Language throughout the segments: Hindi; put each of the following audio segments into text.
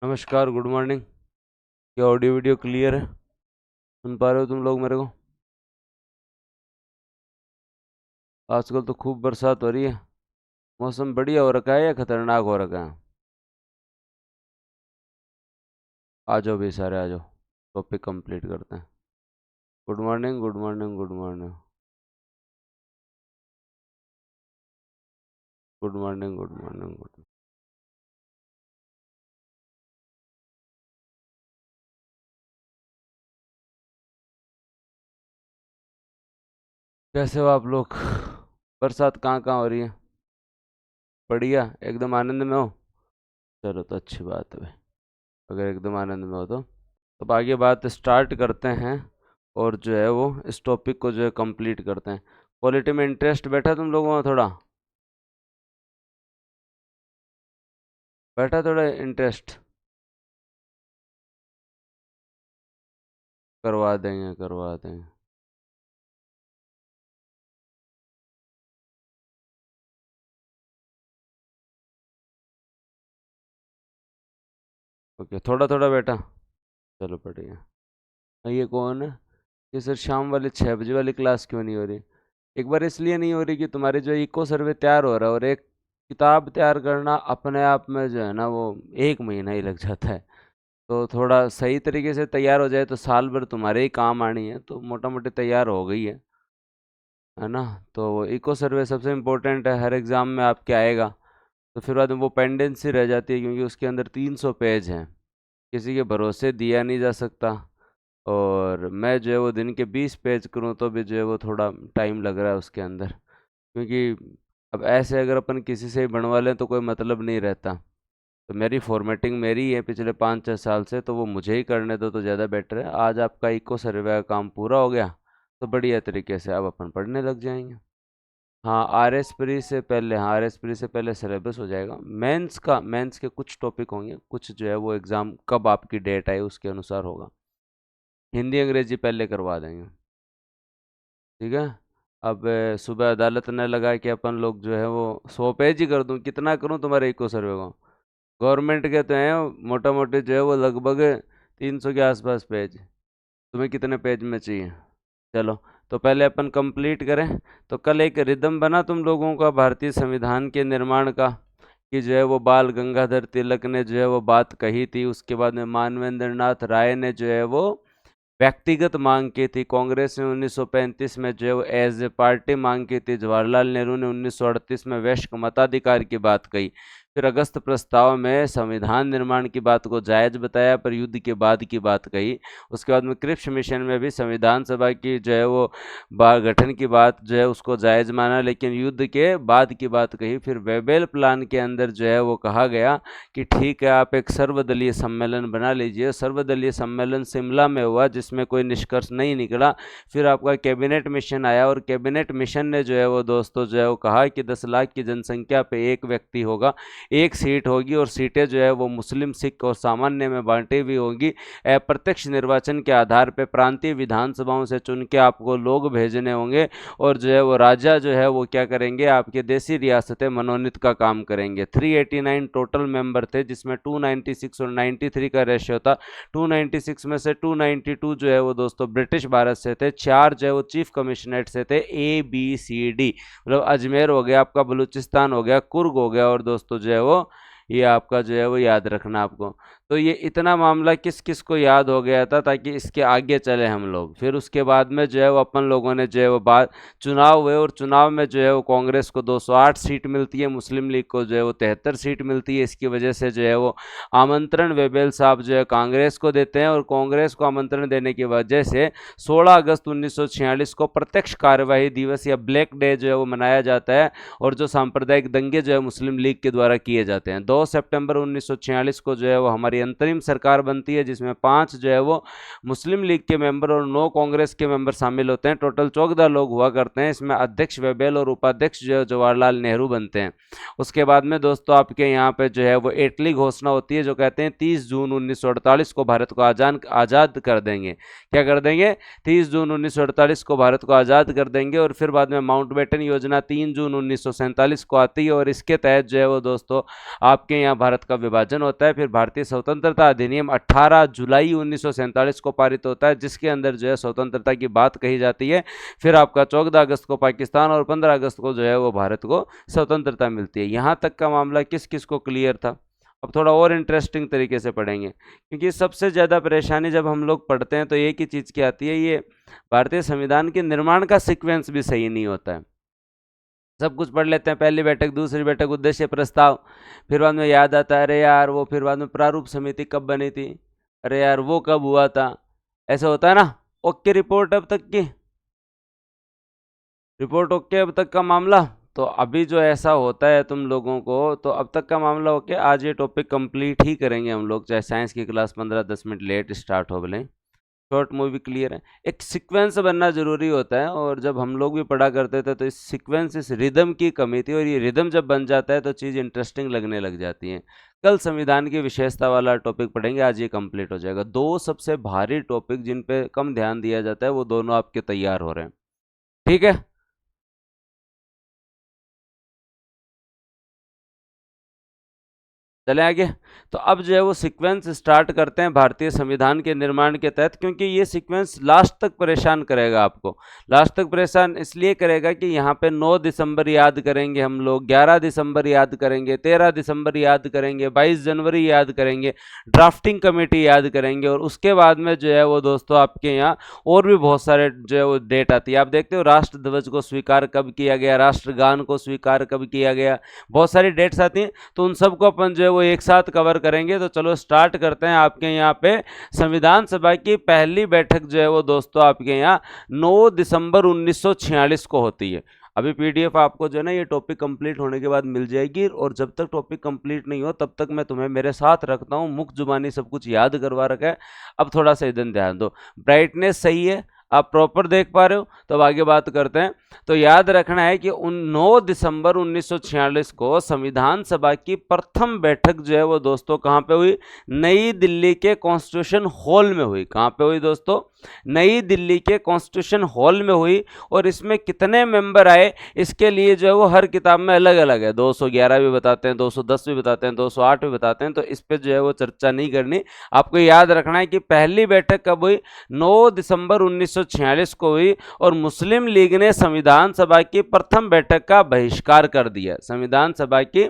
नमस्कार, गुड मॉर्निंग। क्या ऑडियो वीडियो क्लियर है? सुन पा रहे हो तुम लोग मेरे को? आजकल तो खूब बरसात हो रही है। मौसम बढ़िया हो रखा है या खतरनाक हो रखा है? आ जाओ भी सारे, आ जाओ। टॉपिक कंप्लीट करते हैं। Good morning, good morning, good morning. Good morning, good morning, good. कैसे हो आप लोग? बरसात कहाँ कहाँ हो रही है? बढ़िया, एकदम आनंद में हो? चलो तो अच्छी बात है। अगर एकदम आनंद में हो तो अब आगे बात स्टार्ट करते हैं। और जो है वो इस टॉपिक को जो है कंप्लीट करते हैं। पॉलिटी में इंटरेस्ट बैठा तुम लोगों का थोड़ा? बैठा थोड़ा इंटरेस्ट? करवा देंगे, करवा देंगे। ओके, थोड़ा थोड़ा बेटा। चलो बढ़िया। ये कौन है? ये सर शाम वाले 6 बजे वाली क्लास क्यों नहीं हो रही? एक बार इसलिए नहीं हो रही कि तुम्हारे जो इको सर्वे तैयार हो रहा है, और एक किताब तैयार करना अपने आप में जो है ना वो 1 महीना ही लग जाता है। तो थोड़ा सही तरीके से तैयार हो जाए तो साल भर तुम्हारे ही काम आनी है, तो मोटा मोटी तैयार हो गई है ना? तो इको सर्वे सबसे इम्पोर्टेंट है, हर एग्ज़ाम में आपके आएगा। तो फिर बाद में वो पेंडेंसी रह जाती है, क्योंकि उसके अंदर 300 पेज हैं। किसी के भरोसे दिया नहीं जा सकता। और मैं जो है वो दिन के 20 पेज करूँ तो भी जो है वो थोड़ा टाइम लग रहा है उसके अंदर। क्योंकि अब ऐसे अगर अपन किसी से ही बनवा लें तो कोई मतलब नहीं रहता। तो मेरी फॉर्मेटिंग मेरी ही है पिछले 5-6 साल से, तो वो मुझे ही करने दो तो ज़्यादा बेटर है। आज आपका इको सर्वे का काम पूरा हो गया, तो बढ़िया तरीके से अब अपन पढ़ने लग जाएंगे। हाँ, आर एस प्री से पहले, हाँ आर एस प्री से पहले सिलेबस हो जाएगा। मेंस के कुछ टॉपिक होंगे, कुछ जो है वो एग्ज़ाम कब आपकी डेट आई उसके अनुसार होगा। हिंदी अंग्रेजी पहले करवा देंगे। ठीक है। अब सुबह अदालत ने लगा कि अपन लोग जो है वो 100 पेज ही कर दूं, कितना करूं तुम्हारे इको सर्वे को? गवर्नमेंट के तो हैं मोटा मोटी जो है वो लगभग 300 के आसपास पेज। तुम्हें कितने पेज में चाहिए? चलो, तो पहले अपन कंप्लीट करें। तो कल एक रिदम बना तुम लोगों का भारतीय संविधान के निर्माण का, कि जो है वो बाल गंगाधर तिलक ने जो है वो बात कही थी। उसके बाद में मानवेंद्र नाथ राय ने जो है वो व्यक्तिगत मांग की थी। कांग्रेस ने 1935 में जो एज ए पार्टी मांग की थी। जवाहरलाल नेहरू ने 1938 में वैश्विक मताधिकार की बात कही। फिर अगस्त प्रस्ताव में संविधान निर्माण की बात को जायज बताया, पर युद्ध के बाद की बात कही। उसके बाद में क्रिप्स मिशन में भी संविधान सभा की जो है वो गठन की बात जो है उसको जायज माना, लेकिन युद्ध के बाद की बात कही। फिर वेबेल प्लान के अंदर जो है वो कहा गया कि ठीक है, आप एक सर्वदलीय सम्मेलन बना लीजिए। सर्वदलीय सम्मेलन शिमला में हुआ, जिसमें कोई निष्कर्ष नहीं निकला। फिर आपका कैबिनेट मिशन आया, और कैबिनेट मिशन ने जो है वो दोस्तों जो है वो कहा कि 10 लाख की जनसंख्या पे एक व्यक्ति होगा, एक सीट होगी, और सीटें जो है वो मुस्लिम, सिख और सामान्य में बांटी हुई होगी। अप्रत्यक्ष निर्वाचन के आधार पर प्रांतीय विधानसभाओं से चुन के आपको लोग भेजने होंगे, और जो है वो राजा जो है वो क्या करेंगे, आपके देसी रियासतें मनोनीत का काम करेंगे। 389 टोटल मेंबर थे, जिसमें 296 और 93 का रेशियो था। 296 में से 292 जो है वो दोस्तों ब्रिटिश भारत से थे। 4 जो है वो चीफ कमिश्नरेट से थे, ABCD। मतलब अजमेर हो गया आपका, बलूचिस्तान हो गया, कुर्ग हो गया, और दोस्तों जो है वो ये आपका जो है वो याद रखना आपको। तो ये इतना मामला किस किस को याद हो गया था, ताकि इसके आगे चले हम लोग। फिर उसके बाद में जो है वो अपन लोगों ने जो है वो बात, चुनाव हुए, और चुनाव में जो है वो कांग्रेस को 208 सीट मिलती है, मुस्लिम लीग को जो है वो 73 सीट मिलती है। इसकी वजह से जो है वो आमंत्रण वेबेल साहब जो है कांग्रेस को देते हैं, और कांग्रेस को आमंत्रण देने की वजह से 16 अगस्त 1946 को प्रत्यक्ष कार्यवाही दिवस या ब्लैक डे जो है वो मनाया जाता है। और जो सांप्रदायिक दंगे जो है मुस्लिम लीग के द्वारा किए जाते हैं। 2 सितंबर 1946 को जो है वो हमारी अंतरिम सरकार बनती है, जिसमें 5 जो है वो मुस्लिम लीग के मेंबर और 9 कांग्रेस के मेंबर शामिल होते हैं। टोटल 14 लोग हुआ करते हैं। इसमें अध्यक्ष वेबेल और उपाध्यक्ष जो है जवाहरलाल नेहरू बनते हैं। उसके बाद में दोस्तों आपके यहाँ पे जो है वो इटली घोषणा होती है, जो कहते हैं 30 जून 1948 को भारत को आज़ाद कर देंगे। क्या कर देंगे? 30 जून 1948 को भारत को आज़ाद कर देंगे। और फिर बाद में माउंटबेटन योजना 3 जून 1947 को आती है, और इसके तहत जो है वो दोस्तों आपके यहाँ भारत का विभाजन होता है। फिर भारतीय स्वतंत्रता अधिनियम 18 जुलाई 1947 को पारित होता है, जिसके अंदर जो है स्वतंत्रता की बात कही जाती है। फिर आपका 14 अगस्त को पाकिस्तान और 15 अगस्त को जो है वो भारत को स्वतंत्रता मिलती है। यहाँ तक का मामला किस किस को क्लियर था? अब थोड़ा और इंटरेस्टिंग तरीके से पढ़ेंगे, क्योंकि सबसे ज़्यादा परेशानी जब हम लोग पढ़ते हैं तो एक ही चीज़ की आती है, ये भारतीय संविधान के निर्माण का सीक्वेंस भी सही नहीं होता है। सब कुछ पढ़ लेते हैं, पहली बैठक, दूसरी बैठक, उद्देश्य, प्रस्ताव, फिर बाद में याद आता है अरे यार वो, फिर बाद में प्रारूप समिति कब बनी थी, अरे यार वो कब हुआ था, ऐसा होता है ना। ओके रिपोर्ट अब तक की रिपोर्ट, ओके अब तक का मामला। तो अभी जो ऐसा होता है तुम लोगों को, तो अब तक का मामला ओके, आज ये टॉपिक कंप्लीट ही करेंगे हम लोग, चाहे साइंस की क्लास 15-10 मिनट लेट स्टार्ट हो भले। शॉर्ट मूवी क्लियर है। एक सीक्वेंस बनना जरूरी होता है, और जब हम लोग भी पढ़ा करते थे तो इस सीक्वेंस, इस रिदम की कमी थी, और ये रिदम जब बन जाता है तो चीज़ इंटरेस्टिंग लगने लग जाती है। कल संविधान की विशेषता वाला टॉपिक पढ़ेंगे, आज ये कंप्लीट हो जाएगा। दो सबसे भारी टॉपिक जिन पे कम ध्यान दिया जाता है वो दोनों आपके तैयार हो रहे हैं, ठीक है। चले आगे। तो अब जो है वो सीक्वेंस स्टार्ट करते हैं भारतीय संविधान के निर्माण के तहत, क्योंकि ये सीक्वेंस लास्ट तक परेशान करेगा आपको। लास्ट तक परेशान इसलिए करेगा कि यहाँ पे 9 दिसंबर याद करेंगे हम लोग, 11 दिसंबर याद करेंगे, 13 दिसंबर याद करेंगे, 22 जनवरी याद करेंगे, ड्राफ्टिंग कमेटी याद करेंगे, और उसके बाद में जो है वो दोस्तों आपके यहाँ और भी बहुत सारे जो है वो डेट आती है। आप देखते हो राष्ट्र ध्वज को स्वीकार कब किया गया, राष्ट्रगान को स्वीकार कब किया गया, बहुत सारी डेट्स आती हैं। तो उन सबको अपन जो है वो एक साथ कवर करेंगे। तो चलो स्टार्ट करते हैं। आपके यहाँ पे संविधान सभा की पहली बैठक जो है वो दोस्तों आपके यहाँ 9 दिसंबर 1946 को होती है। अभी पीडीएफ आपको जो है ना ये टॉपिक कंप्लीट होने के बाद मिल जाएगी, और जब तक टॉपिक कंप्लीट नहीं हो तब तक मैं तुम्हें मेरे साथ रखता हूँ, मुख्य जुबानी सब कुछ याद करवा रखा है। अब थोड़ा सा इधर ध्यान दो, ब्राइटनेस सही है, आप प्रॉपर देख पा रहे हो, तो अब आगे बात करते हैं। तो याद रखना है कि 9 दिसंबर 1946 को संविधान सभा की प्रथम बैठक जो है वो दोस्तों कहाँ पे हुई? नई दिल्ली के कॉन्स्टिट्यूशन हॉल में हुई। कहाँ पे हुई दोस्तों? नई दिल्ली के कॉन्स्टिट्यूशन हॉल में हुई। और इसमें कितने मेंबर आए इसके लिए जो है वो हर किताब में अलग अलग है, 211 भी बताते हैं, 210 भी बताते हैं, 208 भी बताते हैं, तो इस पर जो है वो चर्चा नहीं करनी। आपको याद रखना है कि पहली बैठक कब हुई? 9 दिसंबर 1946 को हुई, और मुस्लिम लीग ने संविधान सभा की प्रथम बैठक का बहिष्कार कर दिया। संविधान सभा की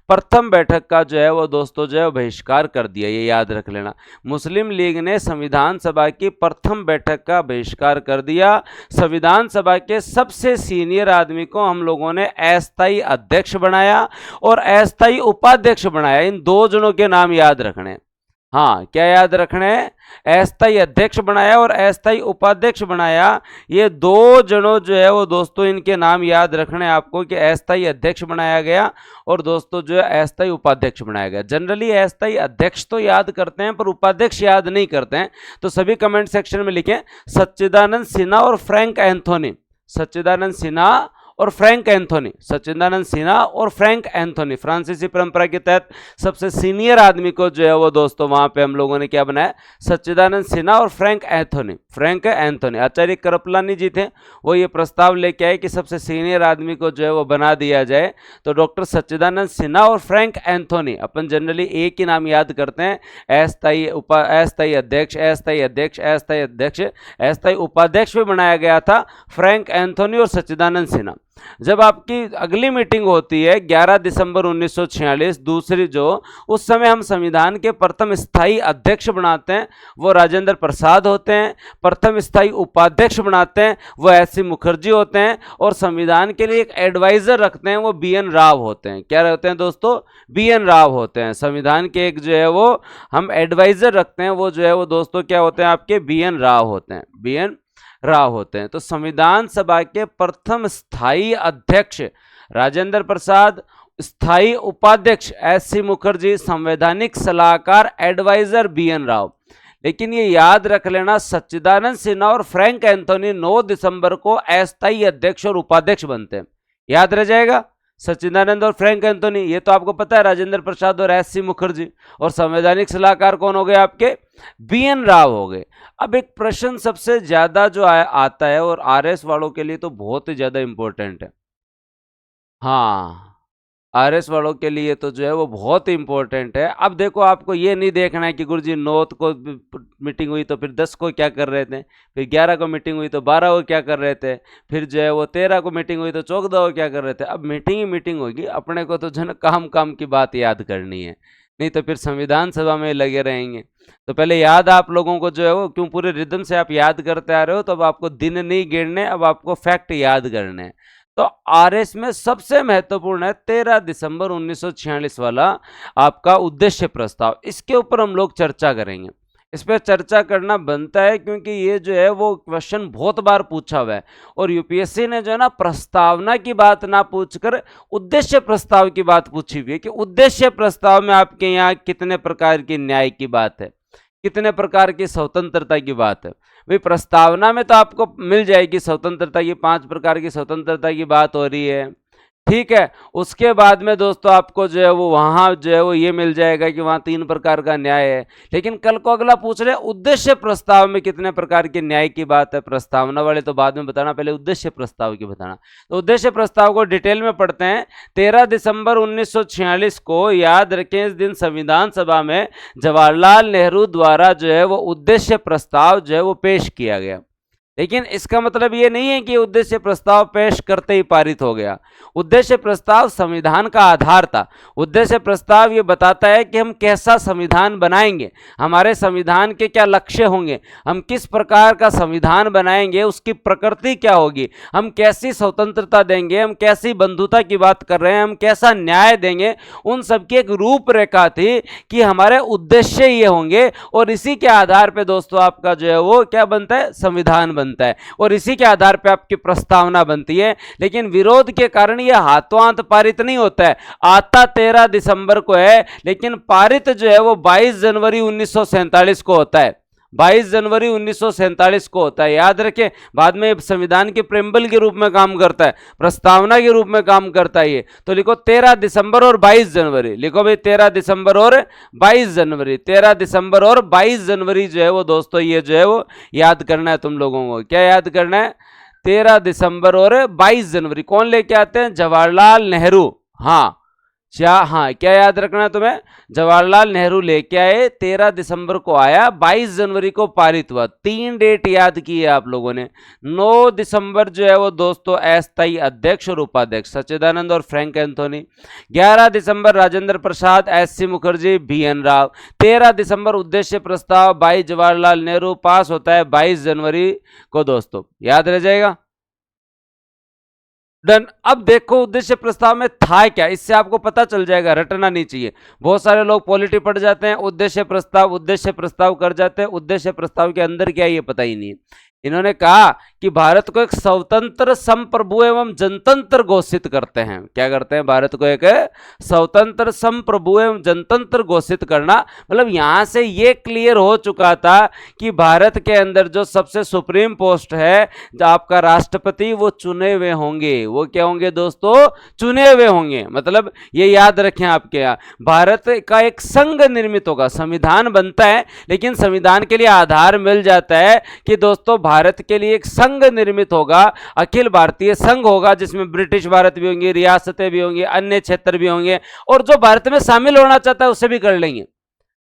प्रथम बैठक का जो है वो दोस्तों जो है बहिष्कार कर दिया, ये याद रख लेना। मुस्लिम लीग ने संविधान सभा की प्रथम बैठक का बहिष्कार कर दिया। संविधान सभा के सबसे सीनियर आदमी को हम लोगों ने अस्थायी अध्यक्ष बनाया और अस्थायी उपाध्यक्ष बनाया। इन दो जनों के नाम याद रखने। हाँ, क्या याद रखना है? अस्थायी अध्यक्ष बनाया और अस्थायी उपाध्यक्ष बनाया। ये दो जनों जो है वो दोस्तों इनके नाम याद रखने आपको, कि अस्थायी अध्यक्ष बनाया गया और दोस्तों जो है अस्थायी उपाध्यक्ष बनाया गया। जनरली अस्थायी अध्यक्ष तो याद करते हैं पर उपाध्यक्ष याद नहीं करते हैं। तो सभी कमेंट सेक्शन में लिखें सच्चिदानंद सिन्हा और फ्रैंक एंथोनी। सच्चिदानंद सिन्हा और फ्रैंक एंथोनी। सच्चिदानंद सिन्हा और फ्रैंक एंथोनी, फ्रांसीसी परंपरा के तहत सबसे सीनियर आदमी को जो है वो दोस्तों वहां पे हम लोगों ने क्या बनाया? सच्चिदानंद सिन्हा और Frank Anthony. Frank Anthony, Acharya Kripalani जी थे, वो ये प्रस्ताव लेके आए कि सबसे सीनियर आदमी को जो है वो बना दिया जाए। तो डॉक्टर सच्चिदानंद सिन्हा और फ्रैंक एंथोनी, अपन जनरली एक ही नाम याद करते हैं, अस्थायी अध्यक्ष, अस्थायी अध्यक्ष, अस्थायी अध्यक्ष। अस्थायी उपाध्यक्ष भी बनाया गया था फ्रैंक एंथोनी और सच्चिदानंद सिन्हा। जब आपकी अगली मीटिंग होती है 11 दिसंबर 1946, दूसरी जो, उस समय हम संविधान के प्रथम स्थायी अध्यक्ष बनाते हैं वो राजेंद्र प्रसाद होते हैं। प्रथम स्थायी उपाध्यक्ष बनाते हैं वो एस.सी. मुखर्जी होते हैं। और संविधान के लिए एक एडवाइजर रखते हैं वो बी.एन. राव होते हैं। क्या रहते हैं दोस्तों? बी.एन. राव होते हैं। संविधान के एक जो है वो हम एडवाइजर रखते हैं, वो जो है वो दोस्तों क्या होते हैं आपके? बी.एन. राव होते हैं। बी.एन. राव होते हैं। तो संविधान सभा के प्रथम स्थायी अध्यक्ष राजेंद्र प्रसाद, स्थायी उपाध्यक्ष एस.सी. मुखर्जी, संवैधानिक सलाहकार एडवाइजर बी.एन. राव। लेकिन ये याद रख लेना, सच्चिदानंद सिन्हा और फ्रैंक एंथोनी 9 दिसंबर को अस्थायी अध्यक्ष और उपाध्यक्ष बनते हैं। याद रह जाएगा, सच्चिदानंद और फ्रैंक एंथोनी, ये तो आपको पता है, राजेंद्र प्रसाद और एस.सी. मुखर्जी। और संवैधानिक सलाहकार कौन हो गए आपके? बी.एन. राव हो गए। अब एक प्रश्न सबसे ज्यादा जो आता है, और आरएस वालों के लिए तो बहुत ही ज्यादा इंपॉर्टेंट है। हाँ, आरएस वालों के लिए तो जो है वो बहुत इंपॉर्टेंट है। अब देखो, आपको ये नहीं देखना है कि गुरुजी 9 को मीटिंग हुई तो फिर 10 को क्या कर रहे थे, फिर 11 को मीटिंग हुई तो 12 को क्या कर रहे थे, फिर जो है वो 13 को मीटिंग हुई तो 14 को क्या कर रहे थे। अब मीटिंग ही मीटिंग होगी, अपने को तो जो है काम काम की बात याद करनी है, नहीं तो फिर संविधान सभा में लगे रहेंगे। तो पहले याद आप लोगों को जो है वो, क्यों पूरे रिदम से आप याद करते आ रहे हो, तो अब आपको दिन नहीं गिनने, अब आपको फैक्ट याद करने हैं। तो आरएस में सबसे महत्वपूर्ण है 13 दिसंबर 1946 वाला आपका उद्देश्य प्रस्ताव। इसके ऊपर हम लोग चर्चा करेंगे, इस पर चर्चा करना बनता है, क्योंकि ये जो है वो क्वेश्चन बहुत बार पूछा हुआ है। और यूपीएससी ने जो है ना प्रस्तावना की बात ना पूछकर उद्देश्य प्रस्ताव की बात पूछी हुई है, कि उद्देश्य प्रस्ताव में आपके यहाँ कितने प्रकार की न्याय की बात है, कितने प्रकार की स्वतंत्रता की बात है। भाई प्रस्तावना में तो आपको मिल जाएगी स्वतंत्रता की, 5 प्रकार की स्वतंत्रता की बात हो रही है, ठीक है। उसके बाद में दोस्तों आपको जो है वो वहां जो है वो ये मिल जाएगा कि वहां 3 प्रकार का न्याय है। लेकिन कल को अगला पूछ रहे उद्देश्य प्रस्ताव में कितने प्रकार के न्याय की बात है। प्रस्तावना वाले तो बाद में बताना, पहले उद्देश्य प्रस्ताव की बताना। तो उद्देश्य प्रस्ताव को डिटेल में पढ़ते हैं। 13 दिसंबर 1946 को याद रखें, इस दिन संविधान सभा में जवाहरलाल नेहरू द्वारा जो है वो उद्देश्य प्रस्ताव जो है वो पेश किया गया। लेकिन इसका मतलब ये नहीं है कि उद्देश्य प्रस्ताव पेश करते ही पारित हो गया। उद्देश्य प्रस्ताव संविधान का आधार था। उद्देश्य प्रस्ताव ये बताता है कि हम कैसा संविधान बनाएंगे, हमारे संविधान के क्या लक्ष्य होंगे, हम किस प्रकार का संविधान बनाएंगे, उसकी प्रकृति क्या होगी, हम कैसी स्वतंत्रता देंगे, हम कैसी बंधुता की बात कर रहे हैं, हम कैसा न्याय देंगे। उन सब की एक रूपरेखा थी कि हमारे उद्देश्य ये होंगे, और इसी के आधार पर दोस्तों आपका जो है वो क्या बनता है, संविधान बनता है, और इसी के आधार पर आपकी प्रस्तावना बनती है। लेकिन विरोध के कारण यह हाथों हाथ पारित नहीं होता है। आता 13 दिसंबर को है, लेकिन पारित जो है वो 22 जनवरी 1947 को होता है। 22 जनवरी 1947 को होता है, याद रखें। बाद में संविधान के प्रेम्बल के रूप में काम करता है, प्रस्तावना के रूप में काम करता है ये। तो लिखो 13 दिसंबर और 22 जनवरी, लिखो भाई 13 दिसंबर और 22 जनवरी। 13 दिसंबर और 22 जनवरी जो है वो दोस्तों ये जो है वो याद करना है तुम लोगों को। क्या याद करना है? 13 दिसंबर और 22 जनवरी। कौन लेके आते हैं? जवाहरलाल नेहरू। हाँ क्या याद रखना है तुम्हें? जवाहरलाल नेहरू लेके आए, 13 दिसंबर को आया, 22 जनवरी को पारित हुआ। 3 डेट याद की है आप लोगों ने। 9 दिसंबर जो है वो दोस्तों अस्थायी अध्यक्ष और उपाध्यक्ष सच्चिदानंद और फ्रैंक एंथोनी। 11 दिसंबर राजेंद्र प्रसाद, एस.सी. मुखर्जी, बी.एन. राव। 13 दिसंबर उद्देश्य प्रस्ताव 22 जवाहरलाल नेहरू, पास होता है 22 जनवरी को दोस्तों। याद रह जाएगा। डन। अब देखो उद्देश्य प्रस्ताव में था क्या, इससे आपको पता चल जाएगा, रटना नहीं चाहिए। बहुत सारे लोग पॉलिटी पढ़ जाते हैं, उद्देश्य प्रस्ताव कर जाते हैं, उद्देश्य प्रस्ताव के अंदर क्या है ये पता ही नहीं है। इन्होंने कहा कि भारत को एक स्वतंत्र, संप्रभु एवं जनतंत्र घोषित करते हैं। क्या करते हैं? भारत को एक स्वतंत्र, संप्रभु एवं जनतंत्र घोषित करना। मतलब यहां से ये क्लियर हो चुका था कि भारत के अंदर जो सबसे सुप्रीम पोस्ट है, जो आपका राष्ट्रपति, वो चुने हुए होंगे। वो क्या होंगे दोस्तों? चुने हुए होंगे। मतलब ये याद रखें, आपके यहाँ भारत का एक संघ निर्मित होगा। संविधान बनता है, लेकिन संविधान के लिए आधार मिल जाता है कि दोस्तों भारत के लिए एक संघ निर्मित होगा, अखिल भारतीय संघ होगा, जिसमें ब्रिटिश भारत भी होंगे, रियासतें भी होंगी, अन्य क्षेत्र भी होंगे, और जो भारत में शामिल होना चाहता है उसे भी कर लेंगे।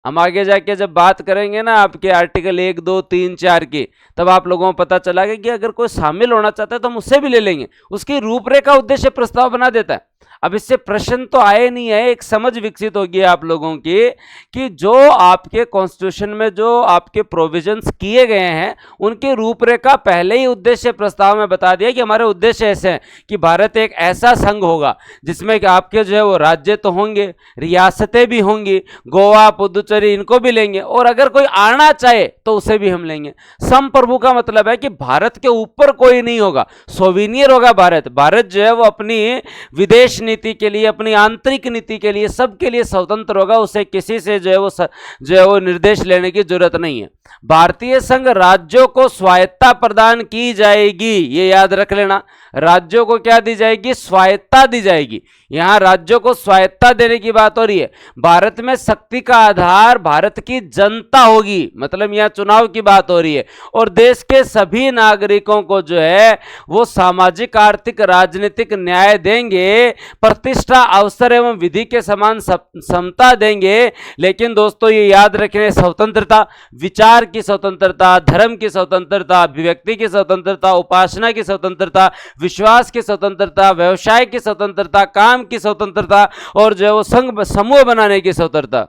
हम आगे जाके जब बात करेंगे ना आपके आर्टिकल 1, 2, 3, 4 की, तब आप लोगों को पता चला कि अगर कोई शामिल होना चाहता है तो हम उससे भी ले लेंगे। उसकी रूपरेखा उद्देश्य प्रस्ताव बना देता है। अब इससे प्रश्न तो आए नहीं है, एक समझ विकसित होगी आप लोगों की कि जो आपके कॉन्स्टिट्यूशन में जो आपके प्रोविजंस किए गए हैं, उनकी रूपरेखा पहले ही उद्देश्य प्रस्ताव में बता दिया कि हमारे उद्देश्य ऐसे हैं कि भारत एक ऐसा संघ होगा जिसमें कि आपके जो है वो राज्य तो होंगे, रियासतें भी होंगी, गोवा, पुदुचेरी, इनको भी लेंगे, और अगर कोई आना चाहे तो उसे भी हम लेंगे। संप्रभु का मतलब है कि भारत के ऊपर कोई नहीं होगा, सोविनियर होगा भारत। भारत जो है वो अपनी विदेश नीति के लिए, अपनी आंतरिक नीति के लिए, सबके लिए स्वतंत्र होगा। उसे किसी से जो है वो निर्देश लेने की जरूरत नहीं है। भारतीय संघ राज्यों को स्वायत्ता प्रदान की जाएगी, ये याद रख लेना। राज्यों को क्या दी जाएगी? स्वायत्ता दी जाएगी। यहां राज्यों को स्वायत्ता देने की बात हो रही है। भारत में शक्ति का आधार भारत की जनता होगी, मतलब यहां चुनाव की बात हो रही है। और देश के सभी नागरिकों को जो है वो सामाजिक, आर्थिक, राजनीतिक न्याय देंगे, प्रतिष्ठा, अवसर एवं विधि के समान समता देंगे। लेकिन दोस्तों ये याद रखें, स्वतंत्रता, विचार की स्वतंत्रता, धर्म की स्वतंत्रता, अभिव्यक्ति की स्वतंत्रता, उपासना की स्वतंत्रता, विश्वास की स्वतंत्रता, व्यवसाय की स्वतंत्रता, काम की स्वतंत्रता और जो है वो संघ समूह बनाने की स्वतंत्रता।